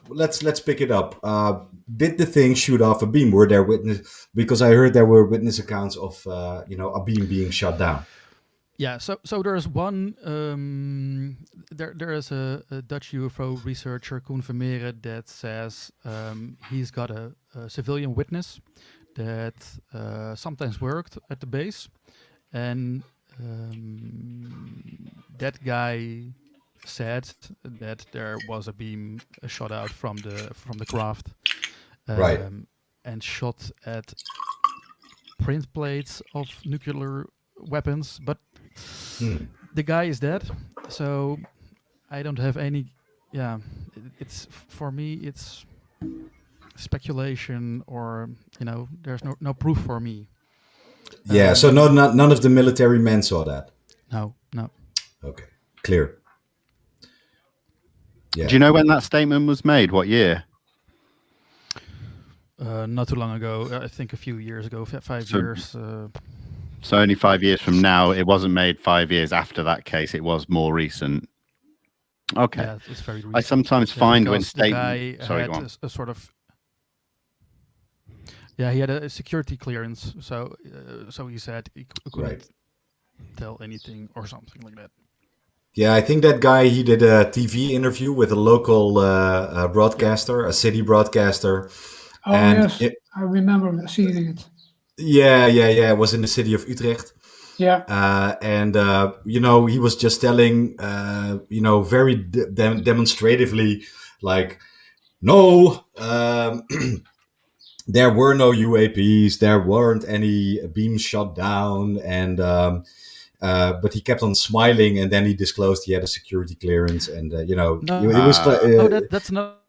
let's pick it up. Did the thing shoot off a beam? Were there witness? Because I heard there were witness accounts of a beam being shot down. Yeah, so there is one. There is a Dutch UFO researcher, Koen Vermeeren, that says he's got a civilian witness that sometimes worked at the base, and that guy said that there was a beam shot out from the craft, Right, and shot at print plates of nuclear weapons, but the guy is dead, so I don't have any. Yeah, it's for me. It's speculation, or there's no proof for me. Yeah. So none of the military men saw that. No. Okay. Clear. Yeah. Do you know when that statement was made? What year? Not too long ago. I think a few years ago, 5 So- years. So only 5 years from now. It wasn't made 5 years after that case. It was more recent. Okay. Yeah, it's very recent. I sometimes find when because the guy statements. Sorry, had go on. a sort of. Yeah, he had a security clearance, so he said he couldn't Right. tell anything or something like that. Yeah, I think that guy, he did a TV interview with a local broadcaster, a city broadcaster. Oh, And yes, I remember seeing it. Yeah. It was in the city of Utrecht. Yeah, And he was just telling, very demonstratively, like, no, there were no UAPs, there weren't any beams shot down, and but he kept on smiling, and then he disclosed he had a security clearance, and it was. That's not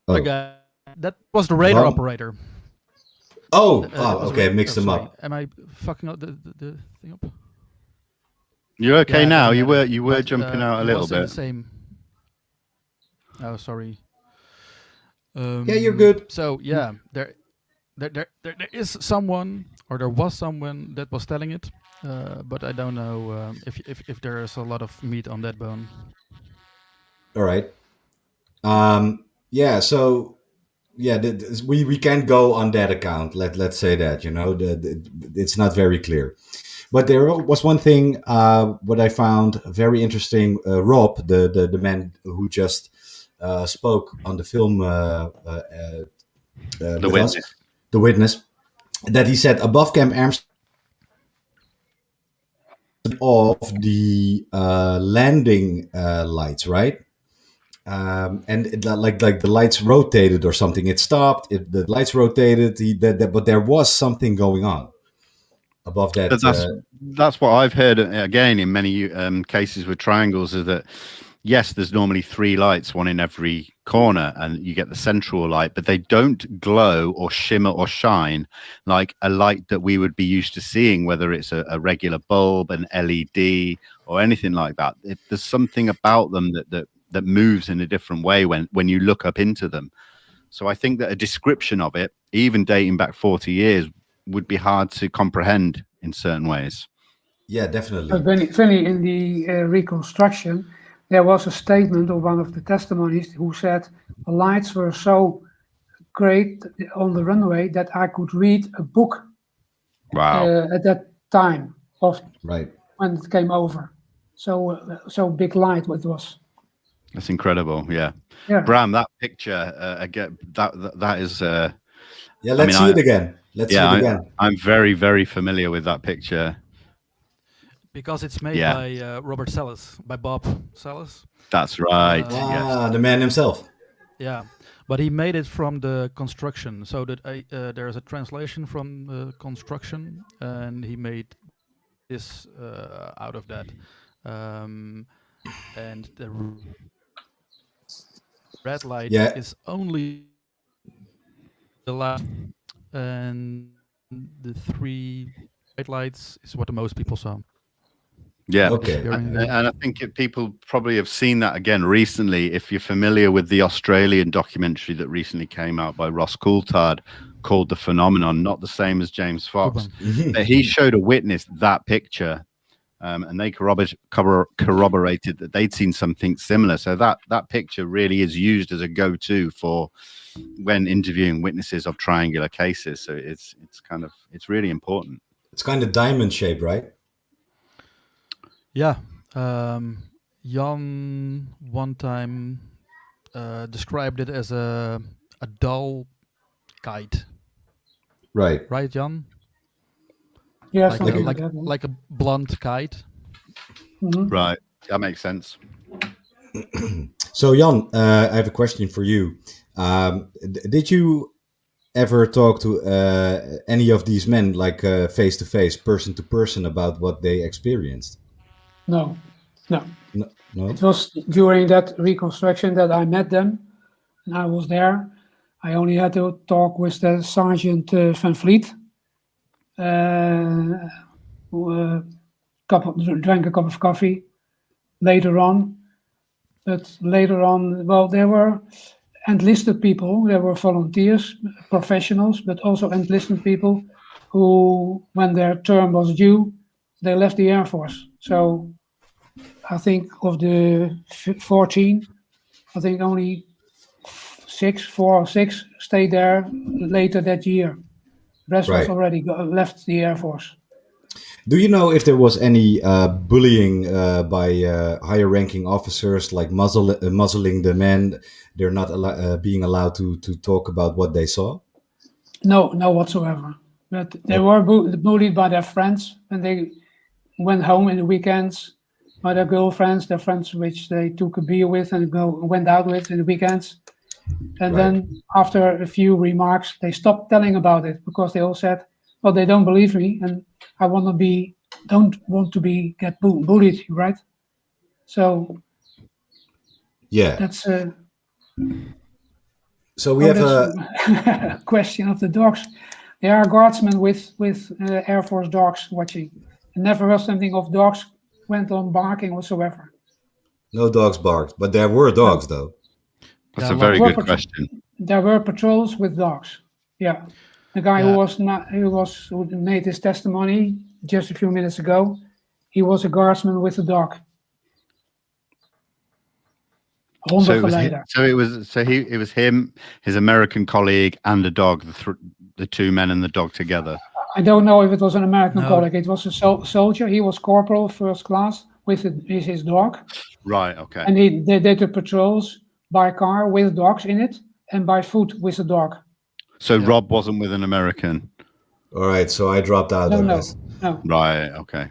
Oh. the guy. That was the radar Wrong. operator. Oh, That was okay, mixed them sorry. up. Am I fucking up the thing up? You're okay Yeah, now. yeah, You were but, jumping out a it little was in the bit. same. Oh, sorry. Yeah, you're good. So yeah, there is someone, or there was someone that was telling it, but I don't know if there is a lot of meat on that bone. All right. Yeah. So yeah, we can go on that account. Let's say that it's not very clear. But there was one thing what I found very interesting. Rob, the man who just spoke on the film The with Witness. us, The Witness, that he said above Camp Amsterdam of the landing lights, right? And like the lights rotated or something. It stopped. The lights rotated. But there was something going on above that. That's what I've heard again in many cases with triangles. Is that yes, there's normally 3 lights, one in every corner, and you get the central light, but they don't glow or shimmer or shine like a light that we would be used to seeing, whether it's a regular bulb, an LED, or anything like that. There's something about them that moves in a different way when you look up into them. So I think that a description of it, even dating back 40 years, would be hard to comprehend in certain ways. Yeah, definitely. But Vinnie, in the reconstruction, there was a statement of one of the testimonies who said the lights were so great on the runway that I could read a book. Wow. At that time of right when it came over. So big light it was. That's incredible. Yeah. Bram, that picture again, that is yeah, let's see it again. Let's see it again. I'm very, very familiar with that picture. Because it's made by Robert Sellers, by Bob Sellers. That's right. Yes. The man himself. Yeah, but he made it from the construction. So that there's a translation from the construction, and he made this out of that. And the red light is only the light, and the 3 white lights is what the most people saw. Yeah, okay. And I think people probably have seen that again recently. If you're familiar with the Australian documentary that recently came out by Ross Coulthard called The Phenomenon, not the same as James Fox, but he showed a witness that picture, and they corroborated that they'd seen something similar. So that picture really is used as a go-to for when interviewing witnesses of triangular cases. So it's really important. It's kind of diamond shaped, right? Yeah, Jan one time described it as a dull kite. Right. Right, Jan? Yeah, like a blunt kite. Mm-hmm. Right, that makes sense. So Jan, I have a question for you. Did you ever talk to any of these men, like face to face, person to person, about what they experienced? No. No. It was during that reconstruction that I met them, and I was there. I only had to talk with the Sergeant Van Vliet. Drank a cup of coffee later on. But later on, well, there were enlisted people, there were volunteers, professionals, but also enlisted people who, when their term was due, they left the Air Force. So I think of the 14, I think only 4 or 6 stayed there later that year. The rest was already left the Air Force. Do you know if there was any bullying by higher ranking officers, like muzzling the men? They're not being allowed to talk about what they saw? No whatsoever. But they were bullied by their friends when they went home in the weekends, by their girlfriends, their friends which they took a beer with and went out with in the weekends. And then after a few remarks, they stopped telling about it because they all said, well, they don't believe me and I don't want to get bullied, right? So yeah, that's so we have a question of the dogs. There are guardsmen with Air Force dogs watching. I never heard something of dogs went on barking whatsoever. No dogs barked, but there were dogs though. That's a very good question. There were patrols with dogs. Yeah. The guy who made his testimony just a few minutes ago, he was a guardsman with a dog. So it was him, his American colleague, and the dog, the 2 men and the dog together. I don't know if it was an American colleague. It was a soldier. He was corporal, first class, with his dog. Right. Okay. And they did the patrols by car with dogs in it and by foot with a dog. So Rob wasn't with an American. All right, so I dropped out. I guess. No. Right. Okay.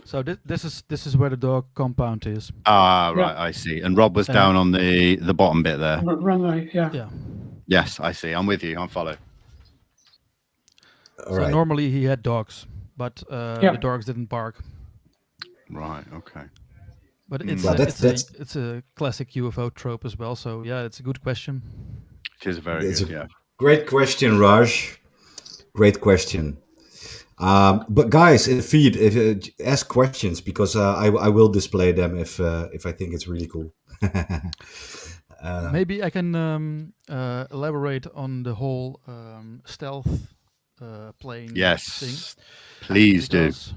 So this is where the dog compound is. Ah, right. I see. And Rob was down on the bottom bit there. Runway. Yeah. Yeah. Yes, I see. I'm with you. I'm following. All So right. normally he had dogs, but the dogs didn't bark. Right. Okay. But it's Well, it's a classic UFO trope as well. So yeah, it's a good question. It is very It's good. a Yeah. Great question, Raj. Great question. But guys, ask questions because I will display them if I think it's really cool. Maybe I can elaborate on the whole stealth plane Yes. thing. Please do. Because,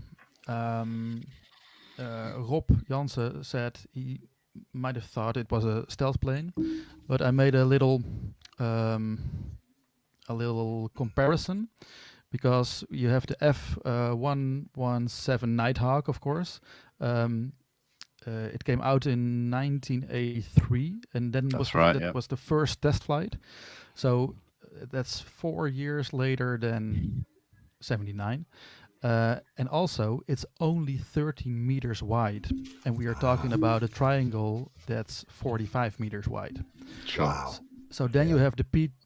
Rob Jansen said he might have thought it was a stealth plane, but I made a little comparison, because you have the F-117 Nighthawk, of course. It came out in 1983, and then was the first test flight. So that's 4 years later than 79. And also, it's only 13 meters wide, and we are talking about a triangle that's 45 meters wide. Sure. Wow. So then you have the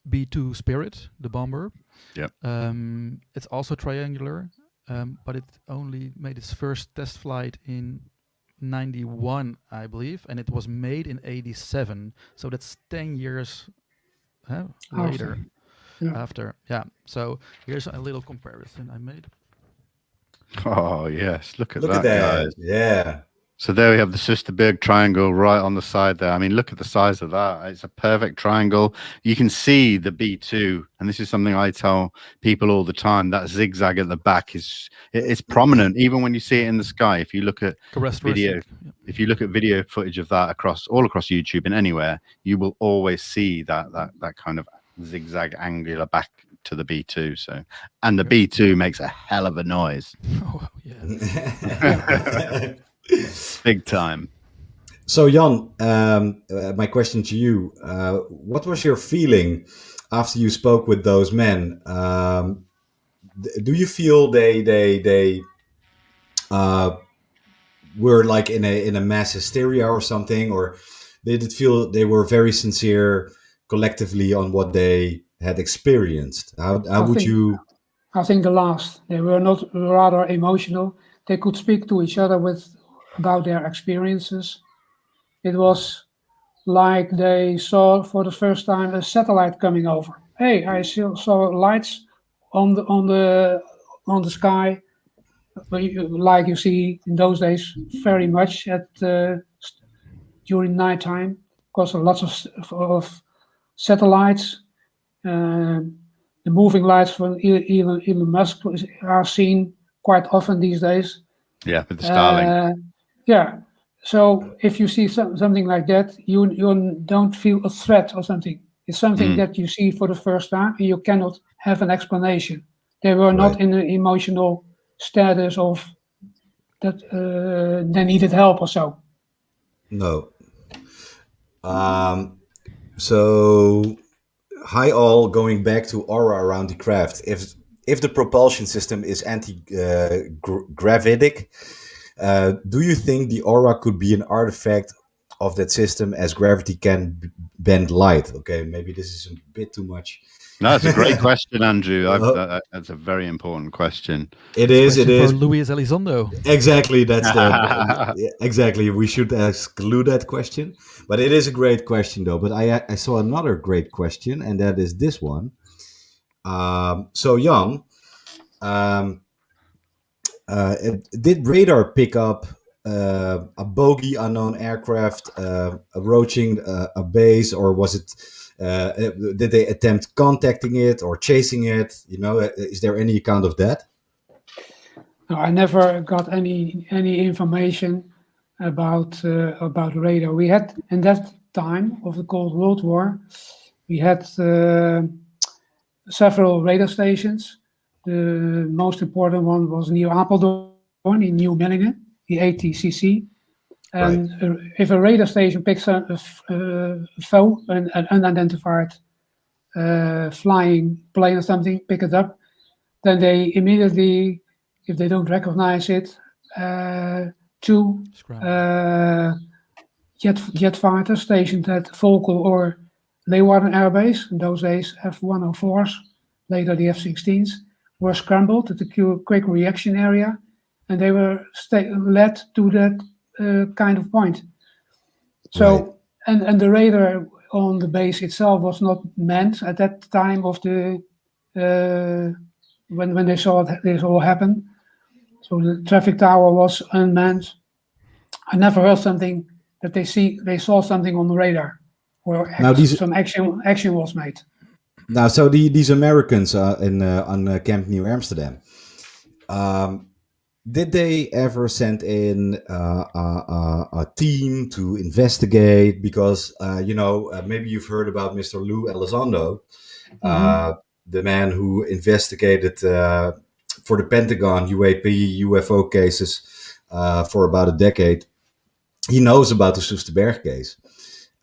B-2 Spirit, the bomber. Yep. It's also triangular, but it only made its first test flight in 91, I believe, and it was made in 87. So that's 10 years later. After. Yeah. So here's a little comparison I made. Oh yes, look at Look that, at that. guys. Yeah. So there we have the Soesterberg triangle right on the side there. I mean, look at the size of that. It's a perfect triangle. You can see the B2, and this is something I tell people all the time. That zigzag at the back it's prominent, even when you see it in the sky. If you look at video, if you look at video footage of that all across YouTube and anywhere, you will always see that kind of zigzag angular back to the B2. So, and the B2 makes a hell of a noise. Oh yeah. Big time. So Jan, my question to you: what was your feeling after you spoke with those men? Do you feel they were like in a mass hysteria or something, or did it feel they were very sincere collectively on what they had experienced? How would you? I think the last. They were not rather emotional. They could speak to each other about their experiences. It was like they saw for the first time a satellite coming over. Hey, I saw lights on the sky, like you see in those days very much during nighttime, because lots of satellites. The moving lights from Elon Musk are seen quite often these days. Yeah, with the Starlink. Yeah. So if you see something like that, you don't feel a threat or something. It's something that you see for the first time, and you cannot have an explanation. They were not in an emotional status of that they needed help or so. No. So, hi all. Going back to aura around the craft. If the propulsion system is anti-gravitic, do you think the aura could be an artifact of that system, as gravity can bend light? Okay, maybe this is a bit too much. No, it's a great question, Andrew. That's a very important question. It is. For Luis Elizondo. Exactly. That's exactly. We should ask Lou that question. But it is a great question, though. But I saw another great question, and that is this one. So, Jan, did radar pick up a bogey unknown aircraft approaching a base, or was it? Did they attempt contacting it or chasing it? You know, is there any account of that? No, I never got any information about radar. We had, in that time of the Cold War, we had several radar stations. The most important one was near Apeldoorn in Nieuw-Mellingen, the ATCC. And if a radar station picks a foe, an unidentified flying plane or something, pick it up, then they immediately, if they don't recognize it, two jet fighters stationed at Volkel or Leeuwarden Air Base, in those days F-104s, later the F-16s, were scrambled at the quick reaction area, and they were led to that kind of point. So, and the radar on the base itself was not manned at that time of the when they saw this all happen. So the traffic tower was unmanned. I never heard something that they saw something on the radar, or some action was made. Now, so these Americans on Camp New Amsterdam, did they ever send in a team to investigate? Because maybe you've heard about Mr. Lou Elizondo, the man who investigated for the Pentagon UAP UFO cases for about a decade. He knows about the Soesterberg case,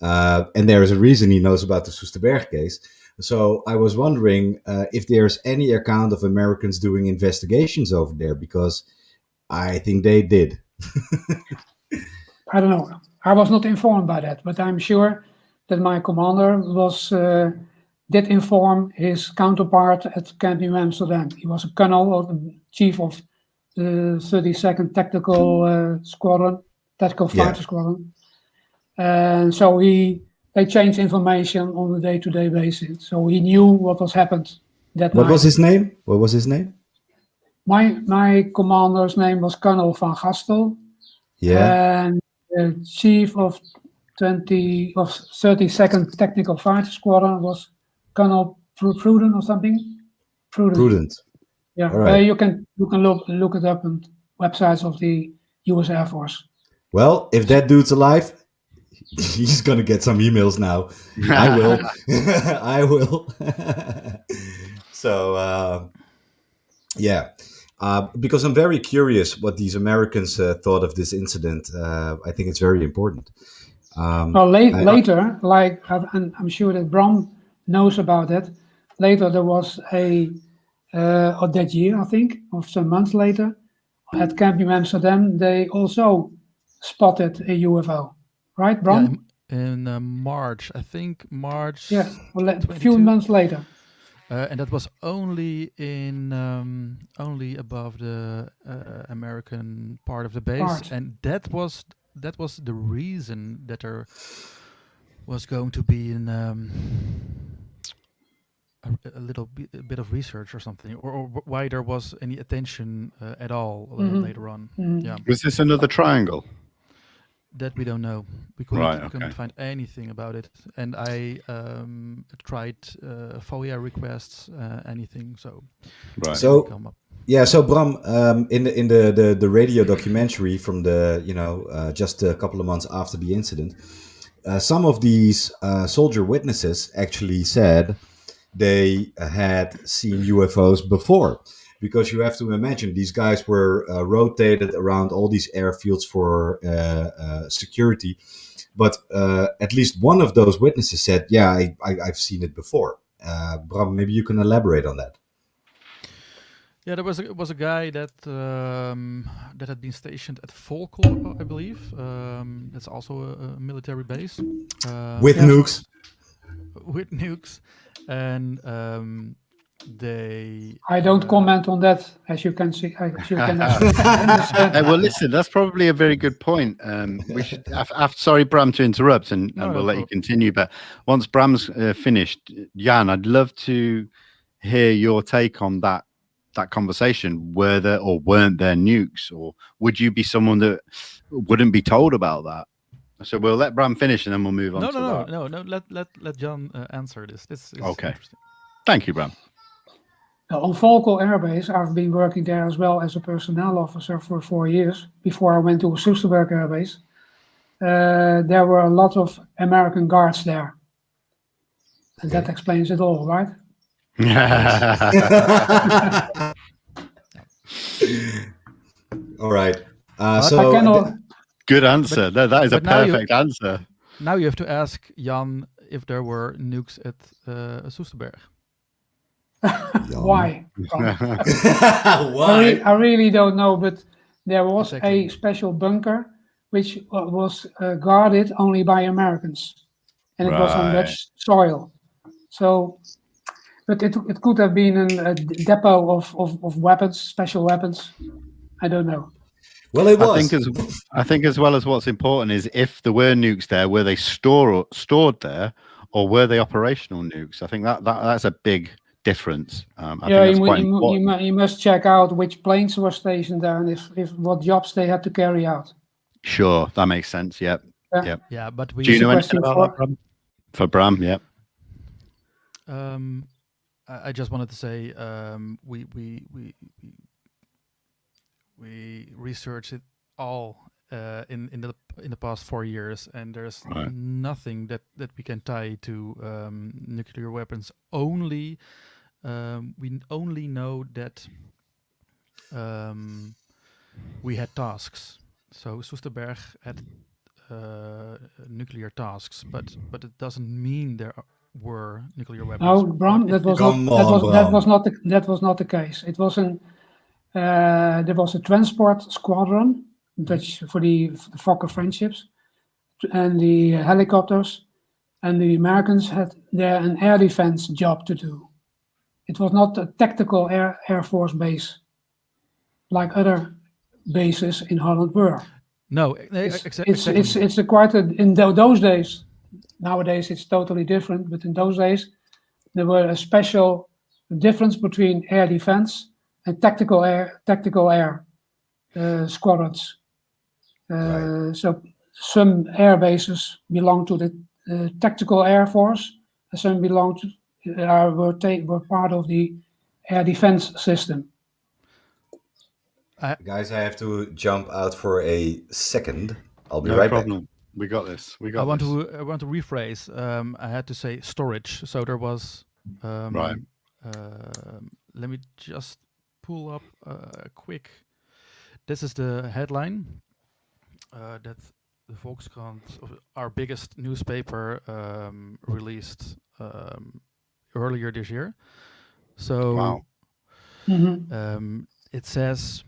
and there is a reason he knows about the Soesterberg case. So I was wondering if there's any account of Americans doing investigations over there, because I think they did. I don't know. I was not informed by that, but I'm sure that my commander did inform his counterpart at Camp New Amsterdam. He was a colonel or the chief of the 32nd Tactical Squadron, Tactical Fighter Squadron. And so they changed information on a day-to-day basis. So he knew what was happened that night. What was his name? What was his name? My commander's name was Colonel van Gastel. Yeah. And the chief of 32nd Tactical Fighter Squadron was Colonel Prudent or something. Prudent. Yeah. Right. You can look it up on websites of the U.S. Air Force. Well, if that dude's alive, he's gonna get some emails now. I will. I will. So because I'm very curious what these Americans thought of this incident. I think it's very important. Later, and I'm sure that Bram knows about it. Later, there was or that year, I think, or some months later, at Camp New Amsterdam, they also spotted a UFO. Right, Bram? Yeah, in March, I think March. Yeah, well, a few months later. And that was only above the American part of the base, and that was the reason that there was going to be a little bit of research or something, or why there was any attention at all later on. Yeah. Was this another triangle? That we don't know. We couldn't find anything about it, and I tried FOIA requests, anything. So, So Bram, in the radio documentary from just a couple of months after the incident, some of these soldier witnesses actually said they had seen UFOs before. Because you have to imagine these guys were rotated around all these airfields for security. But at least one of those witnesses said, I've seen it before. Bram, maybe you can elaborate on that. Yeah, there was a guy that had been stationed at Volkel, I believe. That's also a military base. With nukes. With nukes. And... I don't comment on that, as you can see. As you can understand. Well, listen, that's probably a very good point. We should. Sorry, Bram, to interrupt, and we'll let you continue. But once Bram's finished, Jan, I'd love to hear your take on that conversation. Were there or weren't there nukes, or would you be someone that wouldn't be told about that? So we'll let Bram finish, and then we'll move on. No. Let Jan answer this. This is okay. Interesting. Thank you, Bram. On Volkel Air Base, I've been working there as well as a personnel officer for 4 years before I went to Soesterberg Air Base. There were a lot of American guards there. And that explains it all, right? All right. I Good answer. No, that is a but now you- perfect answer. Now you have to ask Jan if there were nukes at Soesterberg. Why? Why? I really don't know, but there was Exactly. a special bunker which was guarded only by Americans, and it was on Right. Dutch soil. So, but it could have been a depot of weapons, special weapons. I don't know. Well, it was. I think as well as what's important is if there were nukes there, were they stored there, or were they operational nukes? I think that's a big difference. I think that's quite important. You must check out which planes were stationed there and if what jobs they had to carry out. Sure, that makes sense. Yep. Yeah. Yep. Yeah, but we. Do you know question anything about that, Bram? For Bram, yep. I just wanted to say we researched it all in the past 4 years, and there's Right. nothing that we can tie to nuclear weapons. Only we only know that we had tasks. So Soesterberg had nuclear tasks, but it doesn't mean there were nuclear weapons. No, Bram, that was not the case. It was there was a transport squadron, Dutch for the Fokker friendships, and the helicopters, and the Americans had there an air defense job to do. It was not a tactical air force base like other bases in Holland were. No, exactly. It's quite in those days. Nowadays it's totally different, but in those days there were a special difference between air defense and tactical air squadrons. Right. So some air bases belong to the tactical air force, and some belong to were part of the air defense system. Guys, I have to jump out for a second. I'll be No right problem. back. We got this. I want to rephrase. I had to say storage. So there was Right. Let me just pull up a quick. This is the headline that the Volkskrant, our biggest newspaper, released earlier this year. So Wow. it says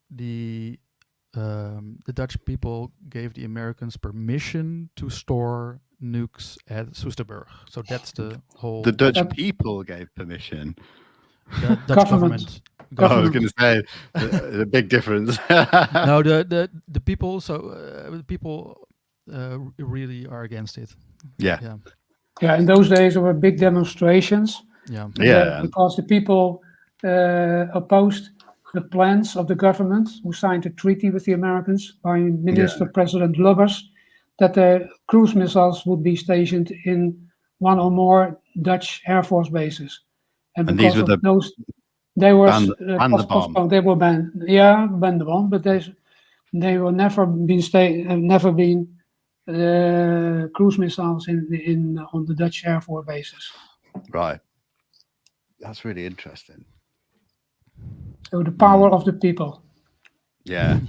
the Dutch people gave the Americans permission to store nukes at Soesterberg. So that's the whole. The Dutch people gave permission. The Dutch government. Oh, I was going to say the big difference. No, the people. So the people really are against it. Yeah. Yeah, in those days there were big demonstrations. Yeah. Yeah. Because the people opposed the plans of the government, who signed a treaty with the Americans by Minister President Lubbers, that the cruise missiles would be stationed in one or more Dutch Air Force bases. And these because were of those, they were Bandebom. postponed. They were banned. Yeah, Bandebom, but they were never been cruise missiles on the Dutch Air Force bases. Right. That's really interesting. So the power of the people. Yeah.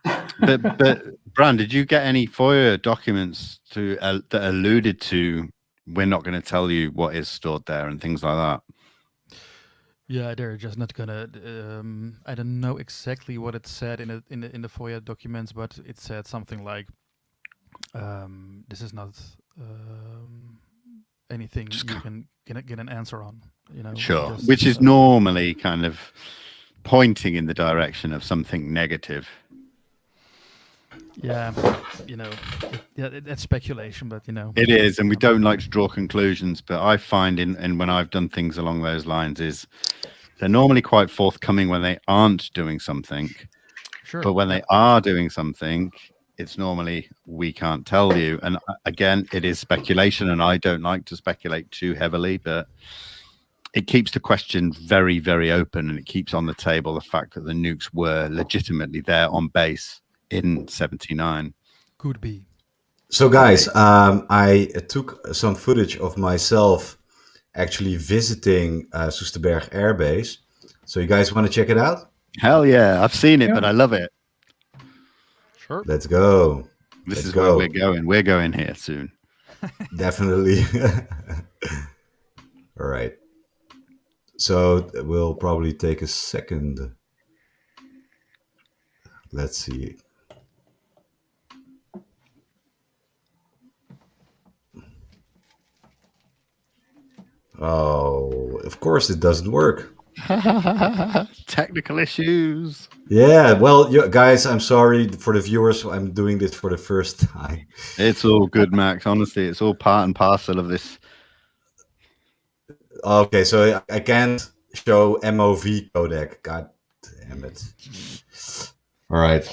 Yeah. But Bran, did you get any FOIA documents that alluded to we're not going to tell you what is stored there and things like that? Yeah, they're just not gonna. I don't know exactly what it said in the FOIA documents, but it said something like, "This is not anything you can get an answer on." You know, Sure. Which is normally kind of pointing in the direction of something negative. Yeah, you know, that's speculation, but you know, It is, and we don't like to draw conclusions. But I find in when I've done things along those lines is they're normally quite forthcoming when they aren't doing something. sure. But when they are doing something, it's normally we can't tell you. And again, it is speculation, and I don't like to speculate too heavily, but it keeps the question very, very open, and it keeps on the table the fact that the nukes were legitimately there on base in 79. Could be. So, guys, I took some footage of myself actually visiting Soesterberg Air Base. So, you guys want to check it out? Hell yeah, I've seen it, but I love it. Sure. Let's go. This Let's is go. where we're going. We're going here soon. Definitely. All right. So we'll probably take a second. Let's see. Oh, of course it doesn't work. Technical issues. Yeah, well, you guys, I'm sorry for the viewers. I'm doing this for the first time. It's all good, Max. Honestly, it's all part and parcel of this. Okay, so I can't show MOV codec. God damn it. All right.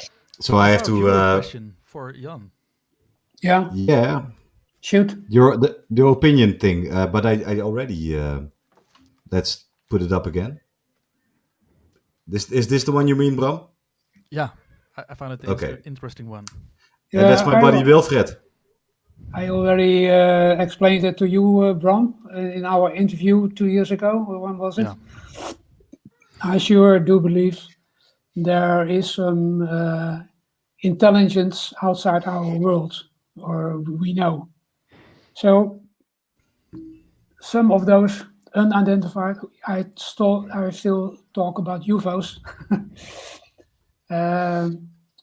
So I have Our viewer to... question for Jan. Yeah, Yeah, shoot. the opinion thing, but I already... let's put it up again. Is this the one you mean, Bram? Yeah, I found it Okay. an interesting one. And that's my buddy Wilfred. I already explained it to you, Bram, in our interview 2 years ago. When was it? Yeah. I sure do believe there is some intelligence outside our world, or we know. So some of those unidentified, I still talk about UFOs,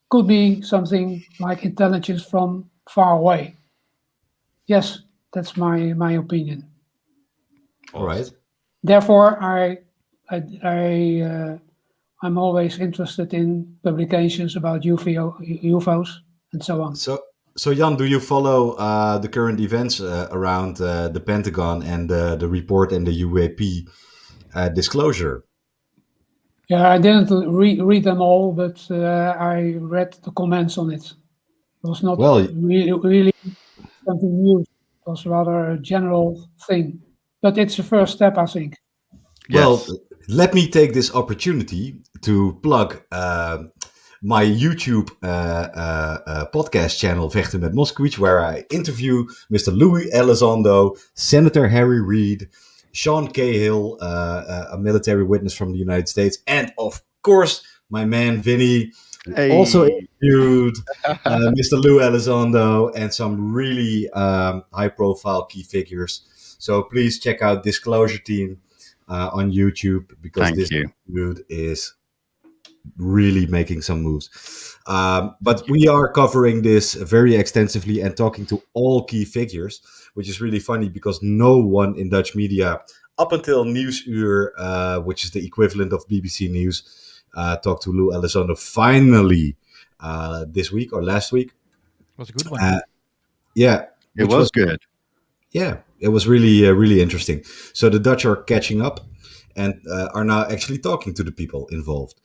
could be something like intelligence from far away. Yes, that's my opinion. All right. Therefore, I'm always interested in publications about UFOs and so on. So Jan, do you follow the current events around the Pentagon and the report and the UAP disclosure? Yeah, I didn't read them all, but I read the comments on it. It was not really something new. It was rather a general thing. But it's the first step, I think. Well, Yes. let me take this opportunity to plug my YouTube podcast channel, Vechten met Moskowitz, where I interview Mr. Louis Elizondo, Senator Harry Reid, Sean Cahill, a military witness from the United States, and of course, my man Vinny, also interviewed Mr. Lou Elizondo and some really high-profile key figures. So please check out Disclosure Team on YouTube, because this dude is really making some moves. But we are covering this very extensively and talking to all key figures, which is really funny because no one in Dutch media, up until Nieuwsuur, which is the equivalent of BBC News, talked to Lou Elizondo finally this week or last week. It was a good one. Yeah. It was good. Yeah, it was really, really interesting. So the Dutch are catching up and are now actually talking to the people involved.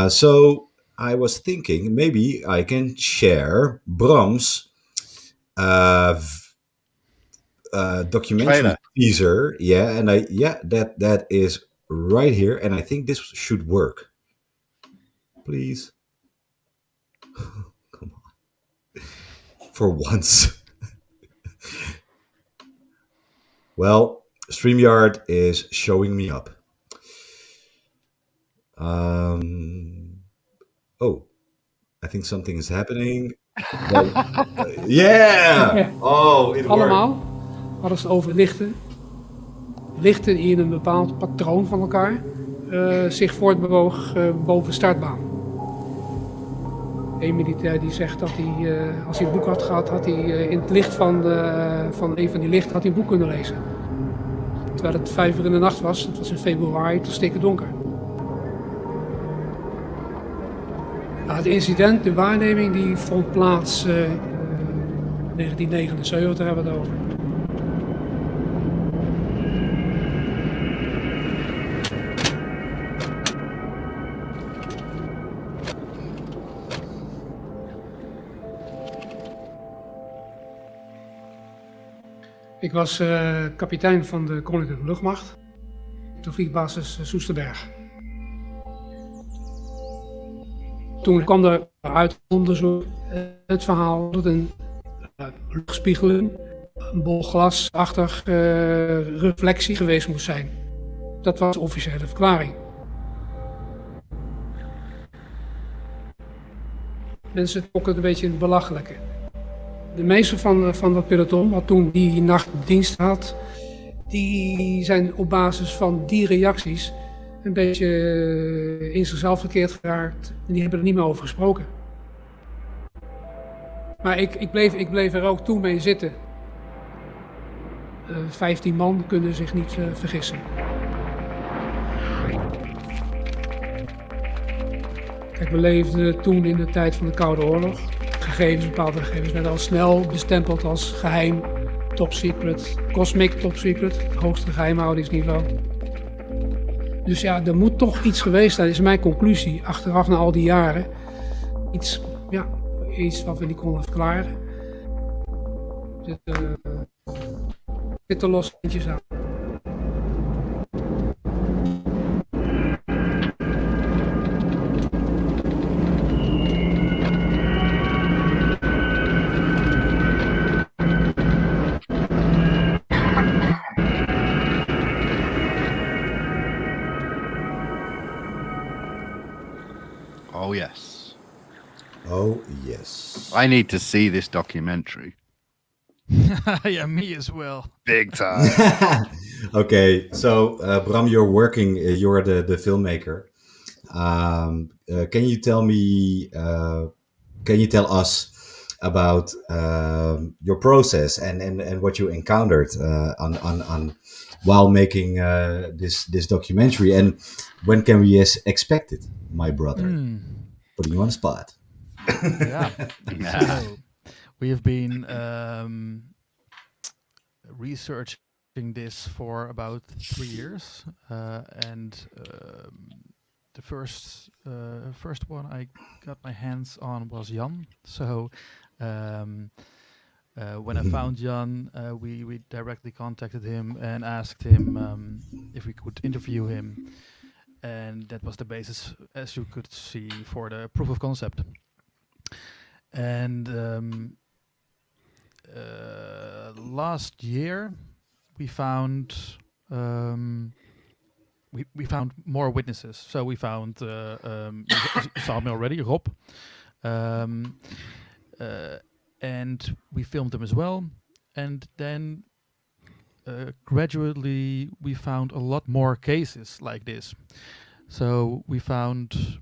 So I was thinking maybe I can share Bram's documentary trailer teaser. Yeah, and that is right here, and I think this should work. Please, come on, for once. Well, StreamYard is showing me up. Oh, I think something is happening. Yeah! Oh, it worked. Allemaal hadden ze het over lichten. Lichten die in een bepaald patroon van elkaar zich voortbewoog boven de startbaan. Een militair die zegt dat hij, als hij het boek had gehad, had hij in het licht van een van die lichten had hij een boek kunnen lezen. Terwijl het 5 uur in de nacht was, het was in februari, het was stikken donker. Nou, het incident, de waarneming, die vond plaats 1979, daar hebben we het over. Ik was kapitein van de Koninklijke Luchtmacht, de vliegbasis Soesterberg. Toen kwam er uit onderzoek het verhaal dat een luchtspiegeling, een bol glasachtig reflectie geweest moest zijn. Dat was de officiële verklaring. mensen trokken het een beetje in het belachelijke. De meeste van dat peloton, wat toen die nacht dienst had, die zijn op basis van die reacties een beetje in zichzelf verkeerd geraakt. En die hebben er niet meer over gesproken. Maar ik bleef er ook toen mee zitten. 15 man kunnen zich niet vergissen. Kijk, we leefden toen in de tijd van de Koude Oorlog. Bepaalde gegevens werden al snel bestempeld als geheim, top secret, cosmic top secret, het hoogste geheimhoudingsniveau. Dus ja, er moet toch iets geweest zijn, is mijn conclusie, achteraf na al die jaren. Iets wat we niet konden verklaren. Er zitten losse eindjes aan. Oh, yes. Oh, yes. I need to see this documentary. Yeah, me as well. Big time. Okay, so Bram, you're working. You're the filmmaker. Can you tell me? Can you tell us about your process and what you encountered on while making this documentary, and when can we expect it, my brother? Putting you on the spot. Yeah. So, we have been researching this for about 3 years, and the first one I got my hands on was Jan. So when I found Jan, we directly contacted him and asked him if we could interview him, and that was the basis, as you could see, for the proof of concept. And last year we found we found more witnesses. So we found you saw me already, Rob, and we filmed them as well. And then gradually we found a lot more cases like this. So we found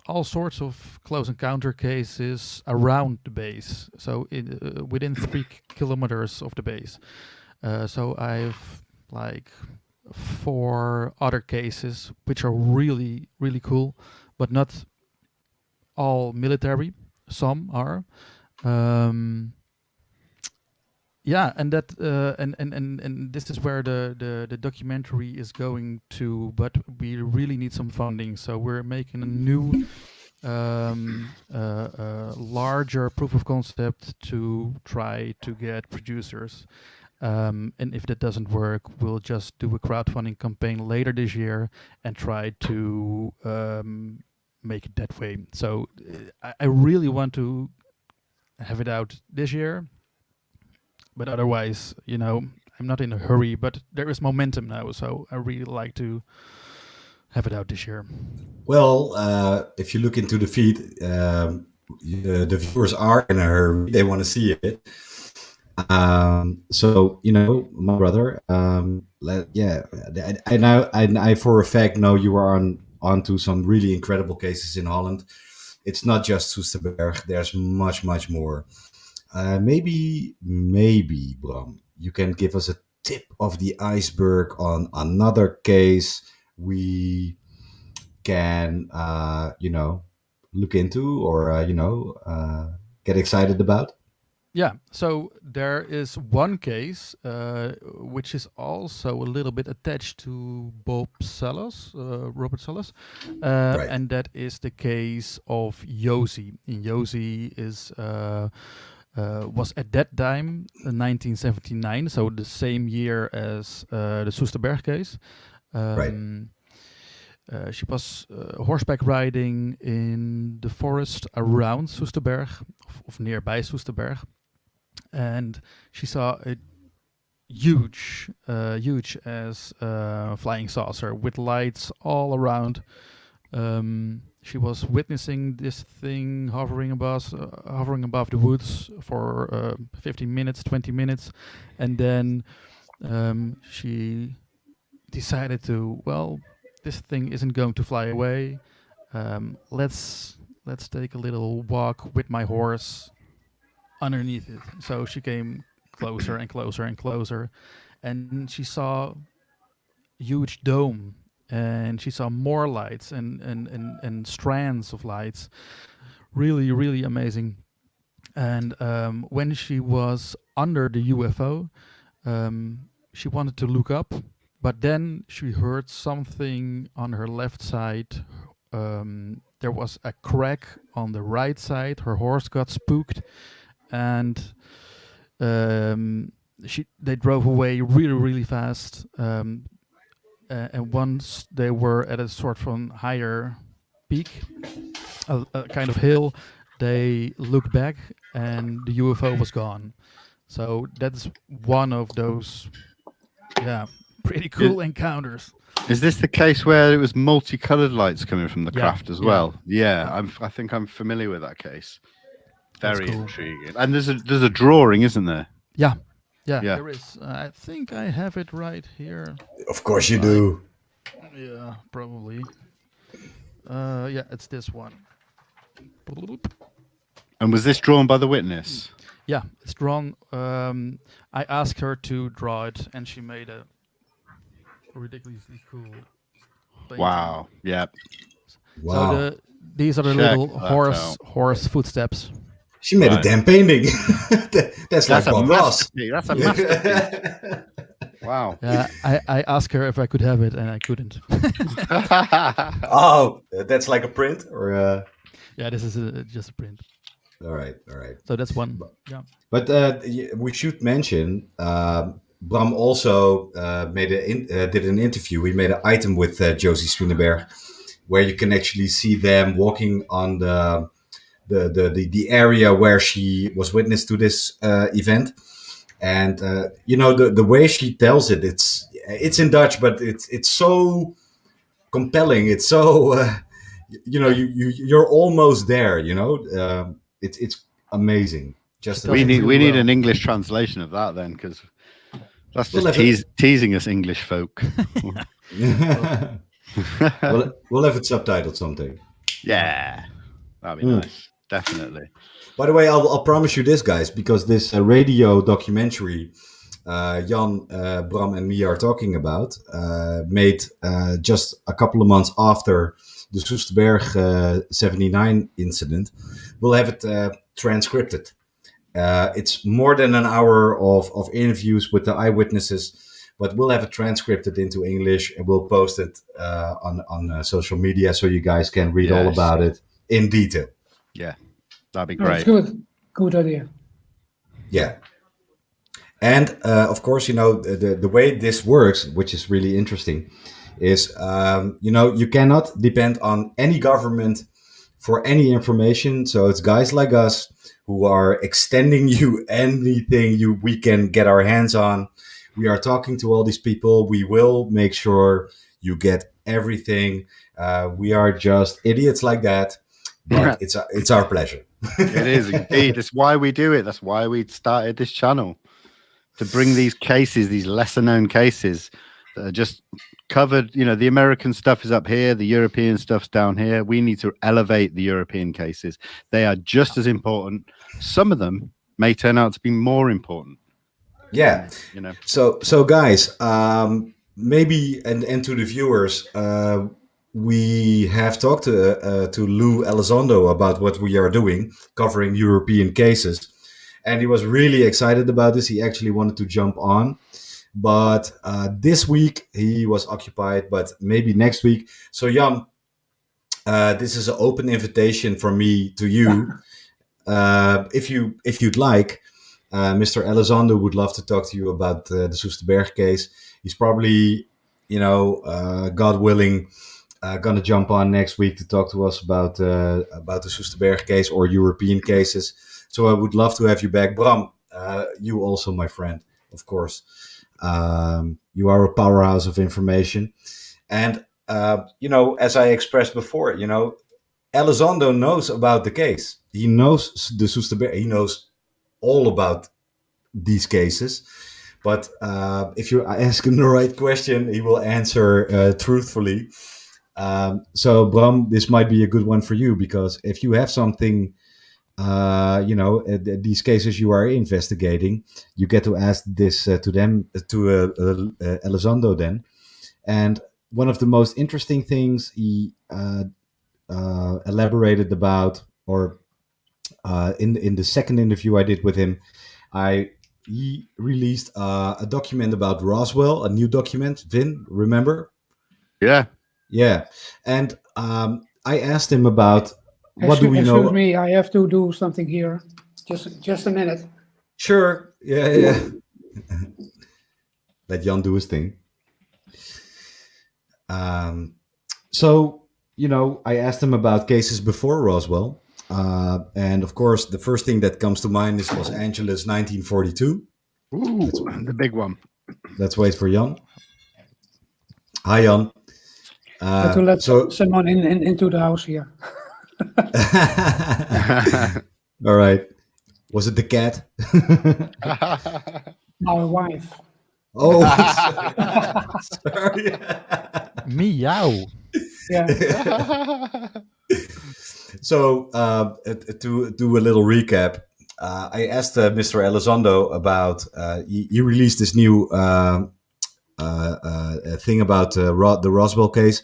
all sorts of close encounter cases around the base, so within 3 kilometers of the base. So I've like 4 other cases which are really, really cool, but not all military. Some are. Yeah, and that and this is where the documentary is going to, but we really need some funding, so we're making a new larger proof of concept to try to get producers, and if that doesn't work, we'll just do a crowdfunding campaign later this year and try to make it that way. So I really want to have it out this year. But otherwise, I'm not in a hurry, but there is momentum now, so I really like to have it out this year. Well, if you look into the feed, the viewers are in a hurry. They want to see it. So, my brother, I for a fact know you are onto some really incredible cases in Holland. It's not just Soesterberg. There's much, much more. Maybe, Bram, you can give us a tip of the iceberg on another case we can, look into or, get excited about. Yeah, so there is one case which is also a little bit attached to Robert Sellers, Right. and that is the case of Josie. And Josie is was at that time 1979, so the same year as the Soesterberg case. Right. She was horseback riding in the forest around Soesterberg, of nearby Soesterberg, and she saw a huge as flying saucer with lights all around. she was witnessing this thing hovering above the woods for 15 minutes, 20 minutes, and then she decided to, well, this thing isn't going to fly away. Let's take a little walk with my horse underneath it. So she came closer and closer and closer, and she saw a huge dome, and she saw more lights and strands of lights. Really, really amazing. And when she was under the UFO, she wanted to look up, but then she heard something on her left side. There was a crack on the right side. Her horse got spooked, and they drove away really, really fast. And once they were at a sort of higher peak, a kind of hill, they looked back and the UFO was gone. So that's one of those, pretty cool encounters. Is this the case where it was multicolored lights coming from the craft as well? Yeah. I think I'm familiar with that case. That's Very cool. intriguing. And there's a drawing, isn't there? Yeah, Yeah. there is. I think I have it right here. Of course you do. Yeah, probably. It's this one. And was this drawn by the witness? Yeah, it's drawn. I asked her to draw it, and she made a ridiculously cool painting. Wow. Yeah. Wow. So these are the Check little that horse footsteps. She made a Right. damn painting. That's like a Bob Ross. masterpiece. That's a masterpiece. Wow. I asked her if I could have it, and I couldn't. Oh, that's like a print, or Yeah, this is just a print. all right. So that's one. Yeah. But we should mention Bram also did an interview. We made an item with Josie Soesterberg, where you can actually see them walking on the area where she was witness to this event. And the way she tells it, it's in Dutch, but it's so compelling. It's so you're almost there. It's amazing. Just She we does it need really well. an English translation of that then, because that's We'll just have teasing us English folk. we'll have it subtitled someday. Yeah, that'd be nice. Definitely. By the way, I'll promise you this, guys, because this radio documentary Jan, Bram, and me are talking about, made just a couple of months after the Soesterberg 79 incident, we'll have it transcripted. It's more than an hour of interviews with the eyewitnesses, but we'll have it transcripted into English, and we'll post it on social media so you guys can read all about it in detail. Yeah, that'd be That's great. good idea. Yeah. And of course, the way this works, which is really interesting, is, you cannot depend on any government for any information. So it's guys like us who are extending you anything we can get our hands on. We are talking to all these people. We will make sure you get everything. We are just idiots like that, but it's our pleasure. It is indeed. It's why we do it. That's why we started this channel, to bring these cases, these lesser known cases that are just covered. The American stuff is up here, the European stuff's down here. We need to elevate the European cases. They are just as important. Some of them may turn out to be more important. Yeah. So guys, maybe and to the viewers, we have talked to Lou Elizondo about what we are doing, covering European cases. And he was really excited about this. He actually wanted to jump on. But this week he was occupied, but maybe next week. So Jan, this is an open invitation from me to you. If you'd like, Mr. Elizondo would love to talk to you about the Soesterberg case. He's probably, God willing, going to jump on next week to talk to us about the Soesterberg case or European cases. So I would love to have you back. Bram, you also, my friend, of course. You are a powerhouse of information. And, as I expressed before, Elizondo knows about the case. He knows the Soesterberg. He knows all about these cases. But if you ask him the right question, he will answer truthfully. So, Bram, this might be a good one for you, because if you have something, these cases you are investigating, you get to ask this to Elizondo then. And one of the most interesting things he elaborated about, or in the second interview I did with him, he released a document about Roswell, a new document. Vin, remember? Yeah. Yeah. And I asked him about what do we know. Excuse me, I have to do something here. Just a minute. Sure. Yeah. Let Jan do his thing. So, I asked him about cases before Roswell. And of course, the first thing that comes to mind is Los Angeles, 1942. Ooh, the big one. Let's wait for Jan. Hi, Jan. To let someone into the house here. All right. Was it the cat? My wife. Oh, sorry. Meow. Yeah. So, to do a little recap, I asked Mr. Elizondo about, he released this new thing about the Roswell case.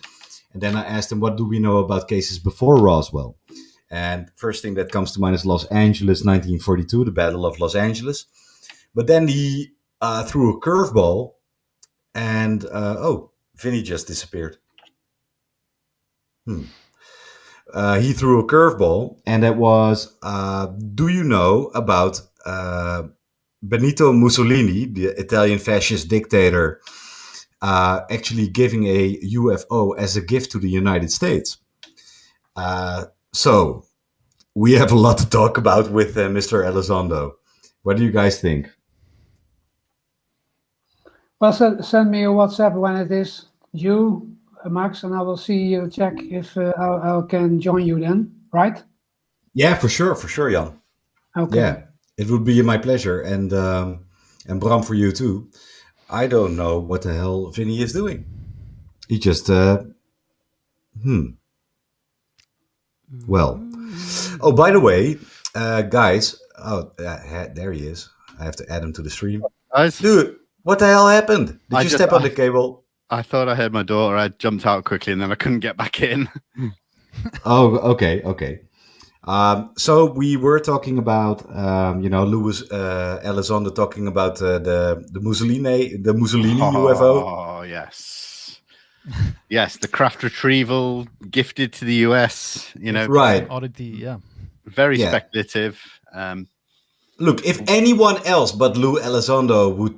And then I asked him, what do we know about cases before Roswell? And first thing that comes to mind is Los Angeles, 1942, the Battle of Los Angeles. But then he threw a curveball, and Vinny just disappeared. He threw a curveball, and that was, do you know about Benito Mussolini, the Italian fascist dictator, actually giving a UFO as a gift to the United States? So we have a lot to talk about with Mr. Elizondo. What do you guys think? Well, send me a WhatsApp when it is due, Max, and I will check if I can join you then, right? Yeah, for sure, Jan. Okay. Yeah, it would be my pleasure, and Bram, for you too. I don't know what the hell Vinny is doing. He just Well, oh, by the way, guys. Oh, there he is. I have to add him to the stream. Dude, what the hell happened? Did you step on the cable? I thought I heard my daughter. I jumped out quickly, and then I couldn't get back in. Oh, okay. So we were talking about, Louis Elizondo talking about the Mussolini UFO. Oh, yes. Yes, the craft retrieval gifted to the US, Right. Oddity, yeah. Very speculative. Look, if anyone else but Lou Elizondo would,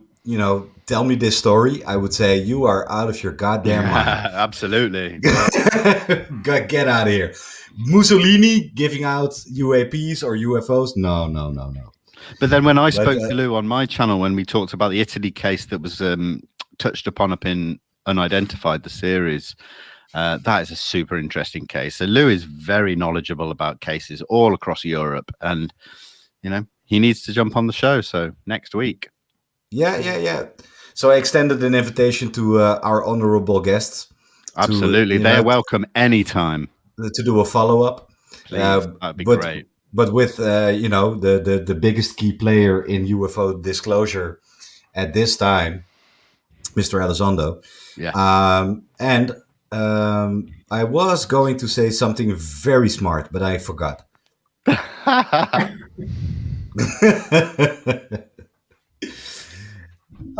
tell me this story, I would say you are out of your goddamn mind. Absolutely. Get out of here. Mussolini giving out UAPs or UFOs? No. But then when I spoke to Lou on my channel, when we talked about the Italy case that was touched upon up in Unidentified, the series, that is a super interesting case. So Lou is very knowledgeable about cases all across Europe, and he needs to jump on the show. So next week. Yeah. So I extended an invitation to our honorable guests. Absolutely, they're welcome anytime to do a follow-up. Please, that'd be great. But with the biggest key player in UFO disclosure at this time, Mr. Elizondo. Yeah. And I was going to say something very smart, but I forgot.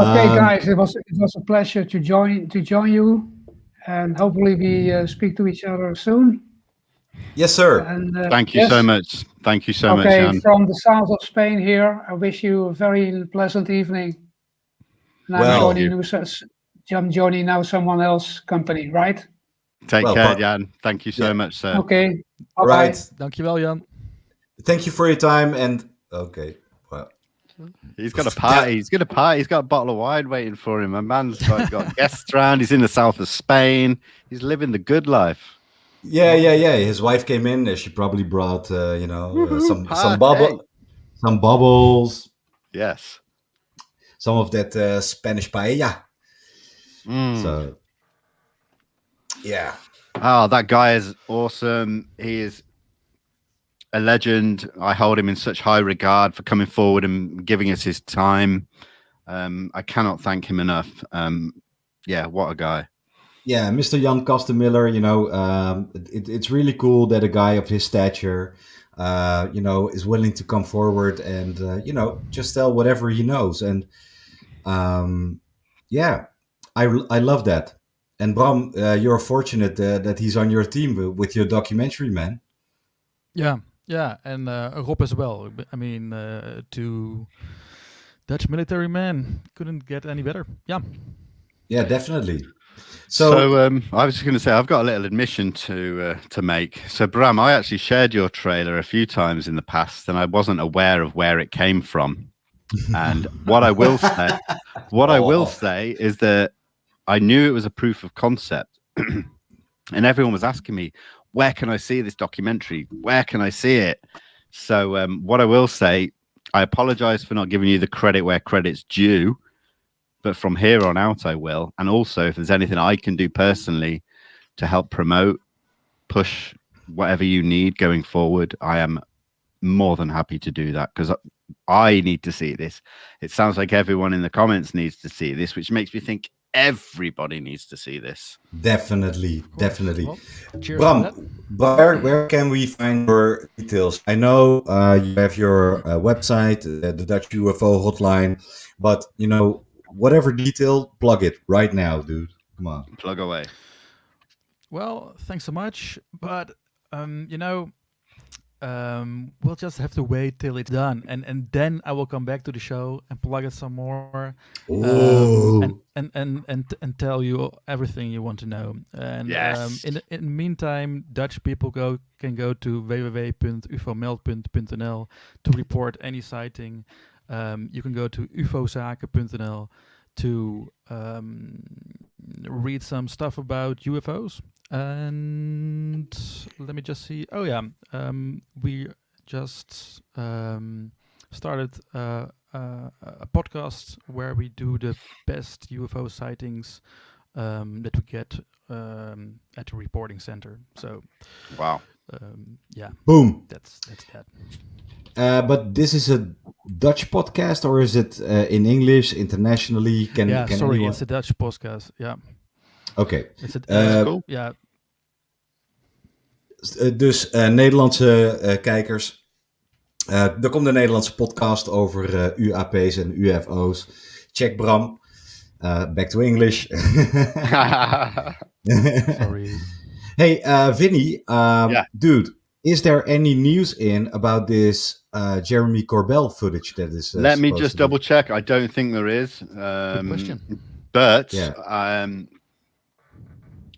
Okay, guys, it was a pleasure to join you, and hopefully we speak to each other soon. Yes, sir. And, Thank you so much. Thank you so much, Jan. From the south of Spain here, I wish you a very pleasant evening. And I'm joining now someone else's company, right? Take care, Jan. Thank you so much, sir. Okay. All right. Dankjewel, Jan. Thank you for your time. And okay. Well, he's got a party. He's got a party. He's got a bottle of wine waiting for him. My man's got guests around. He's in the south of Spain. He's living the good life. Yeah. His wife came in. She probably brought, Woohoo, party. some bubbles, Yes. some of that Spanish paella. Mm. So, yeah. Oh, that guy is awesome. He is a legend. I hold him in such high regard for coming forward and giving us his time. I cannot thank him enough. Yeah, what a guy. Yeah, Mr. Jan Castenmiller, it's really cool that a guy of his stature, is willing to come forward and, just tell whatever he knows. And, yeah, I love that. And Bram, you're fortunate that he's on your team with your documentary, man. Yeah, and Rob as well. I mean, two Dutch military men couldn't get any better. Yeah, definitely. So I was just going to say, I've got a little admission to make. So Bram, I actually shared your trailer a few times in the past, and I wasn't aware of where it came from. And what I will say, is that I knew it was a proof of concept, and everyone was asking me, "Where can I see this documentary? Where can I see it?" So what I will say, I apologize for not giving you the credit where credit's due. But from here on out, I will. And also, if there's anything I can do personally to help promote, push whatever you need going forward, I am more than happy to do that, because I need to see this. It sounds like everyone in the comments needs to see this, which makes me think everybody needs to see this. Definitely. Well, cheers Bram, to that. where can we find your details? I know you have your website, the Dutch UFO hotline, but whatever detail, plug it right now, dude. Come on. Plug away. Well, thanks so much, but we'll just have to wait till it's done, and then I will come back to the show and plug it some more, and tell you everything you want to know. And Yes. In the meantime, Dutch people can go to www.ufomeld.nl to report any sighting. You can go to ufozaken.nl to read some stuff about UFOs. And let me just see. Oh yeah, we just started a podcast where we do the best UFO sightings that we get at the reporting center. So Wow. yeah, Boom. that's that. But this is a Dutch podcast, or is it in English internationally? Can anyone... it's a Dutch podcast. Yeah. Oké. Cool. Ja. Dus Nederlandse kijkers. Er komt een Nederlandse podcast over UAP's en UFO's. Check Bram. Back to English. Sorry. Hey, Vinnie. Dude, is there any news about this Jeremy Corbell footage that is... Let me just double check. I don't think there is. Good question. But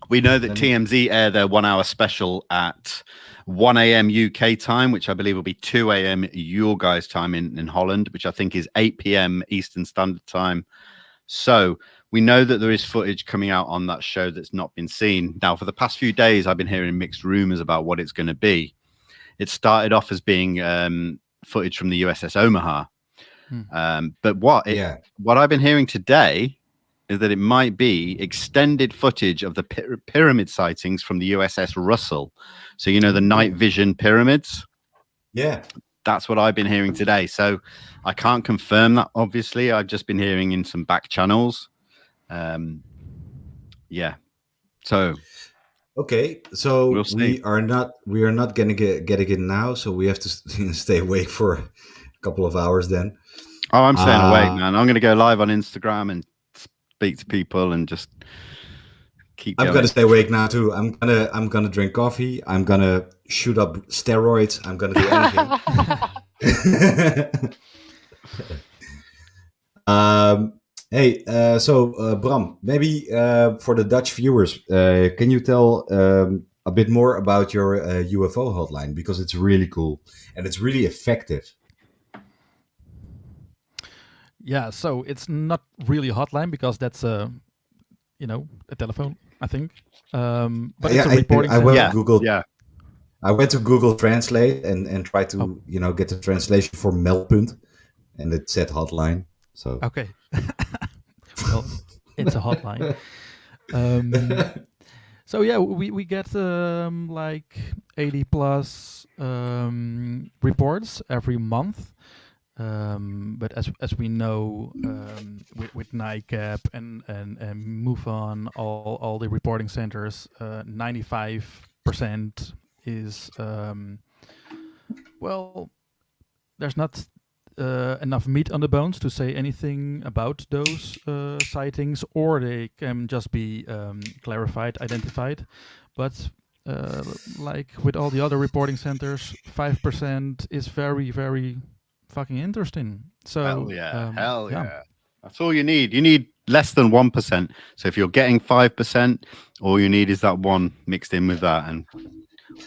we know that TMZ air their 1 hour special at 1 a.m. UK time, which I believe will be 2 a.m. your guys' time in Holland, which I think is 8 p.m. Eastern Standard Time. So we know that there is footage coming out on that show that's not been seen. Now, for the past few days, I've been hearing mixed rumors about what it's going to be. It started off as being footage from the USS Omaha. But what I've been hearing today is that it might be extended footage of the pyramid sightings from the USS Russell. So, the night vision pyramids. Yeah. That's what I've been hearing today. So I can't confirm that, obviously. I've just been hearing in some back channels. Yeah. So. Okay. So we'll see. we are not going to get it now. So we have to stay awake for a couple of hours then. Oh, I'm staying awake, man. I'm going to go live on Instagram and speak to people and just keep going. I'm going to stay awake now too. I'm going to drink coffee. I'm going to shoot up steroids. I'm going to do anything. Hey, so Bram, maybe for the Dutch viewers, can you tell a bit more about your UFO hotline? Because it's really cool and it's really effective. Yeah, so it's not really a hotline because that's a telephone. I think. But it's a reporting I will center. Google. Yeah. I went to Google Translate and tried to get the translation for meldpunt, and it said hotline. So Okay. Well, it's a hotline. So yeah, we get like 80 plus reports every month. But as we know, with NICAP and MOVE-ON, all the reporting centers, 95% is well, there's not enough meat on the bones to say anything about those sightings, or they can just be clarified, identified. But like with all the other reporting centers, 5% is very, very fucking interesting. So hell yeah. That's all you need. You need less than 1%. So if you're getting 5%, all you need is that one mixed in with that, and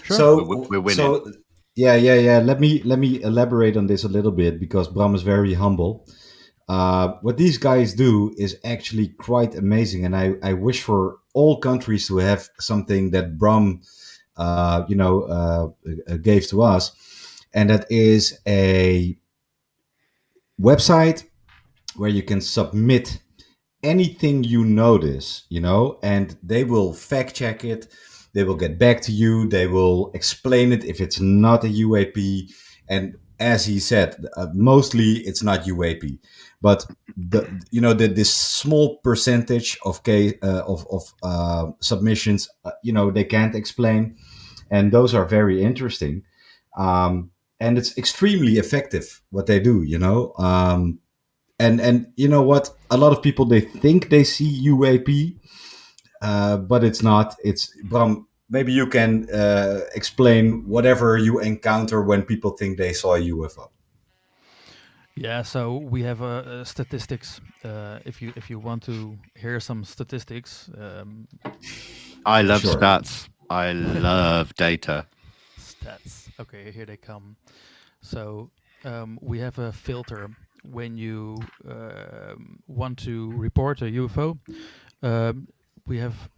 Sure. So we're winning. So yeah. Let me elaborate on this a little bit because Bram is very humble. What these guys do is actually quite amazing, and I wish for all countries to have something that Bram, gave to us, and that is a website where you can submit anything you notice, and they will fact check it. They will get back to you. They will explain it if it's not a UAP. And as he said, mostly it's not UAP, but this small percentage of submissions, they can't explain, and those are very interesting. And it's extremely effective what they do. And you know what? A lot of people, they think they see UAP, but it's not. It's Bram. Maybe you can explain whatever you encounter when people think they saw a UFO. Yeah, so we have statistics. If you want to hear some statistics, I love Sure. stats. I love data. stats. Okay, here they come. So we have a filter when you want to report a UFO. We have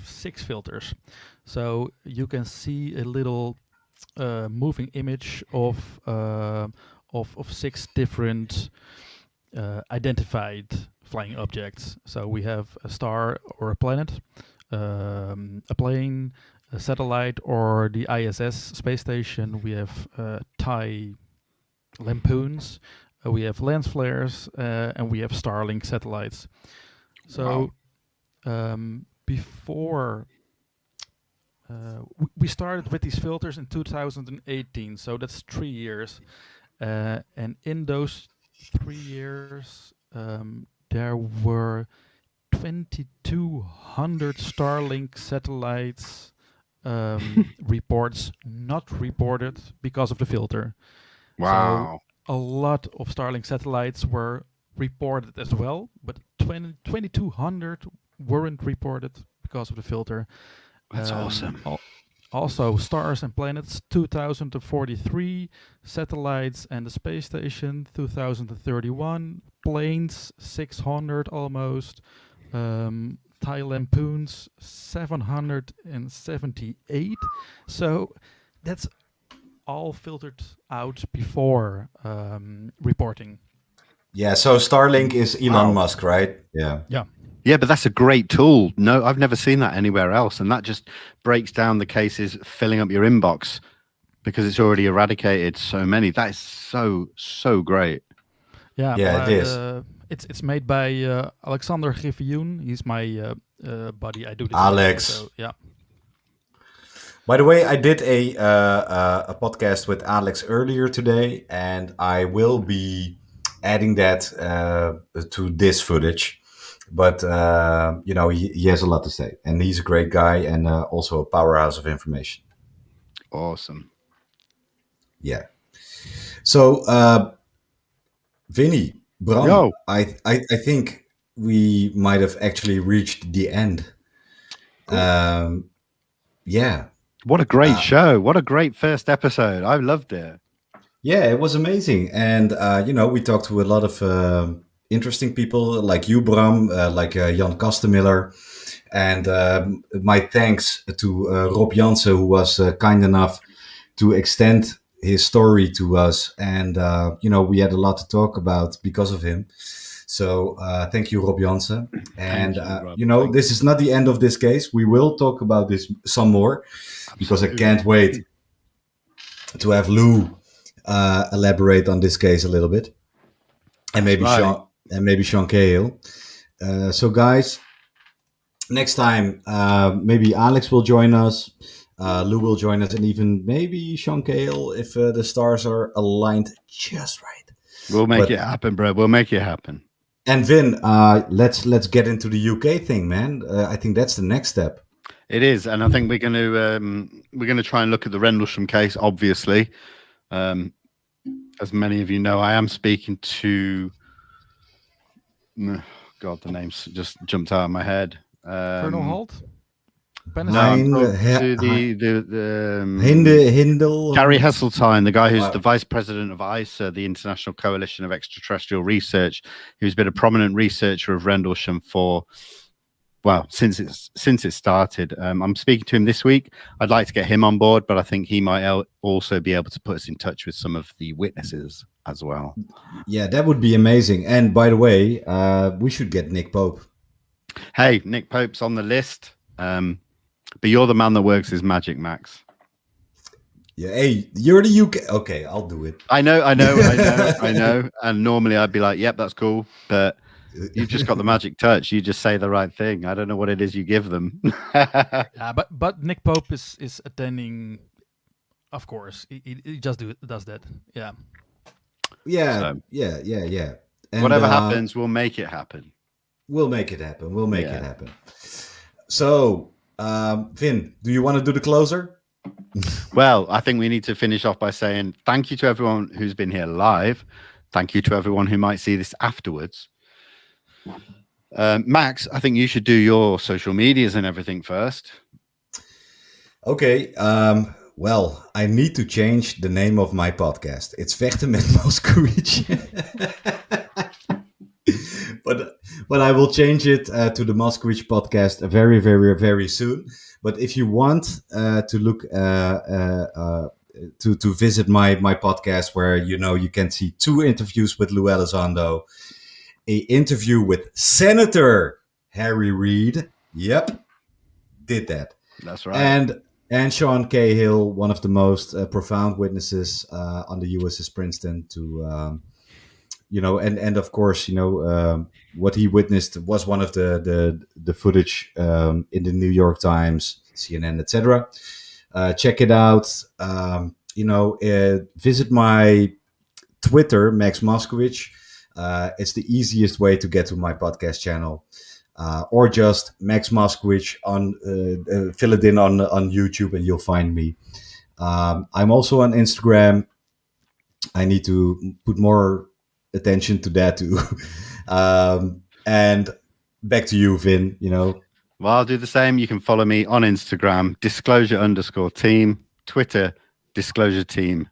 6 filters. So you can see a little moving image of 6 different identified flying objects. So we have a star or a planet, a plane, a satellite, or the ISS space station. We have TIE lampoons, we have lens flares, and we have Starlink satellites. So before we started with these filters in 2018, so that's 3 years. And in those 3 years, there were 2,200 Starlink satellites reports not reported because of the filter. Wow. So a lot of Starlink satellites were reported as well, but 2,200 weren't reported because of the filter. That's awesome. Also, stars and planets, 2,043, satellites and the space station, 2,031, planes, 600 almost, TIE lampoons, 778. So that's all filtered out before reporting. Yeah. So Starlink is Elon Musk, right? Yeah. Yeah, but that's a great tool. No, I've never seen that anywhere else. And that just breaks down the cases filling up your inbox because it's already eradicated so many. That is so great. Yeah, it is. It's made by Alexander Griffioen. He's my buddy. I do this. Alex. So, yeah. By the way, I did a podcast with Alex earlier today, and I will be adding that to this footage. But he has a lot to say, and he's a great guy, and also a powerhouse of information. Awesome. Yeah. So, Vinny, Bram, Yo. I think we might have actually reached the end. Yeah. What a great show. What a great first episode. I loved it. Yeah, it was amazing. And, we talked to a lot of interesting people like you, Bram, like Jan Castenmiller. And my thanks to Rob Jansen, who was kind enough to extend his story to us. And, we had a lot to talk about because of him. So thank you, Rob Jansen. And, Rob. this is not the end of this case. We will talk about this some more because I can't wait to have Lou elaborate on this case a little bit. And maybe Sean Cahill. So guys, next time, maybe Alex will join us, Lou will join us, and even maybe Sean Cahill if the stars are aligned just right. We'll make it happen, bro. We'll make it happen. And Vin, let's get into the UK thing, man. I think that's the next step. It is, and I think we're going to try and look at the Rendlesham case. Obviously, as many of you know, I am speaking to. God, the name's just jumped out of my head. Colonel Holt? Hindel. Gary Heseltine, the guy who's the vice president of ISA, the International Coalition of Extraterrestrial Research, who's been a prominent researcher of Rendlesham since it started. I'm speaking to him this week. I'd like to get him on board, but I think he might also be able to put us in touch with some of the witnesses as well. Yeah, that would be amazing. And by the way, we should get Nick Pope. Hey, Nick Pope's on the list. But you're the man that works his magic, Max. Yeah, hey, you're the UK. Okay, I'll do it. I know. And normally I'd be like, yep, that's cool. But you've just got the magic touch. You just say the right thing. I don't know what it is you give them. Yeah, but Nick Pope is attending, of course. He just does that. Yeah. Yeah, So, yeah. And, whatever happens, we'll make it happen. We'll make it happen. It happen. So, Vin, do you want to do the closer? Well, I think we need to finish off by saying thank you to everyone who's been here live. Thank you to everyone who might see this afterwards. Max, I think you should do your social medias and everything first. Okay. Well, I need to change the name of my podcast. It's Vechten met Moskowitz. But I will change it to the Moskowitz podcast very, very, very soon. But if you want to look to visit my podcast, where you can see 2 interviews with Lou Elizondo, a interview with Senator Harry Reid. Yep, did that. That's right. And Sean Cahill, one of the most profound witnesses on the USS Princeton, to and of course, what he witnessed was one of the footage in the New York Times, CNN, etc. Check it out. Visit my Twitter, Max Moskowitz. It's the easiest way to get to my podcast channel. Or just Max Moskowitz fill it in on YouTube and you'll find me. I'm also on Instagram. I need to put more attention to that too. And back to you, Vin. Well, I'll do the same. You can follow me on Instagram, disclosure_team, Twitter, disclosure_team_.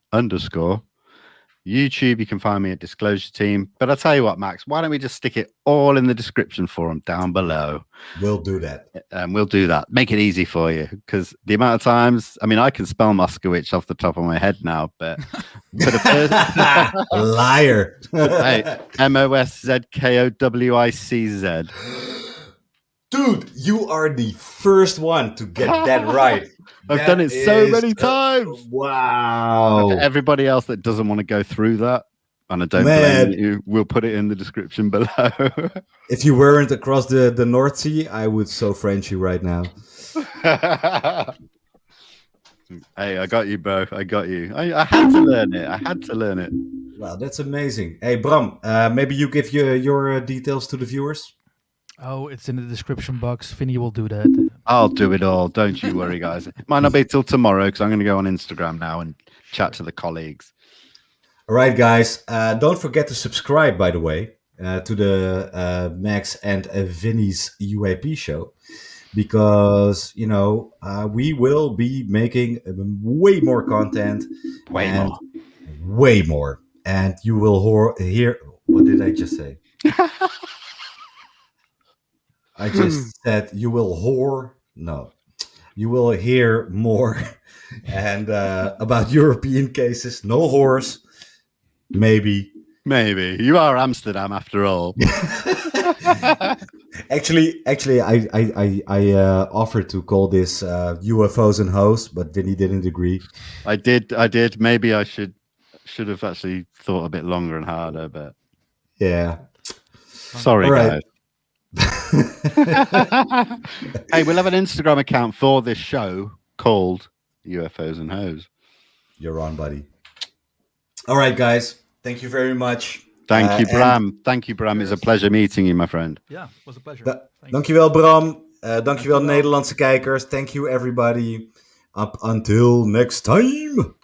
YouTube, you can find me at Disclosure Team. But I'll tell you what, Max, why don't we just stick it all in the description forum down below? We'll do that. We'll do that. Make it easy for you, because the amount of times, I can spell Moskowitz off the top of my head now, but for the first liar. Hey, Moskowicz. Dude, you are the first one to get that right. I've done it so many times. Wow. For everybody else that doesn't want to go through that, and I don't blame you, we'll put it in the description below. If you weren't across the North Sea, I would so French you right now. Hey, I got you, bro. I got you. I had to learn it. Wow, that's amazing. Hey, Bram, maybe you give your details to the viewers? Oh, it's in the description box. Vinny will do that. I'll do it all. Don't you worry, guys. It might not be till tomorrow because I'm going to go on Instagram now and chat to the colleagues. All right, guys. Don't forget to subscribe, by the way, to the Max and Vinny's UAP show, because, we will be making way more content. Way more. And you will hear... What did I just say? I just said you will you will hear more and about European cases. No horse, maybe. Maybe you are Amsterdam after all. Actually, I offered to call this UFOs and hoes, but Vinny didn't agree. I did. Maybe I should have actually thought a bit longer and harder, but Yeah. sorry, All right. guys. Hey, we'll have an Instagram account for this show called UFOs and Hoes. You're on, buddy. All right, guys. Thank you very much. Thank you, Bram. Thank you, Bram. It's a pleasure meeting you, my friend. Yeah, it was a pleasure. Dankjewel, Bram. Dankjewel, Nederlandse kijkers. Thank you, everybody. Up until next time.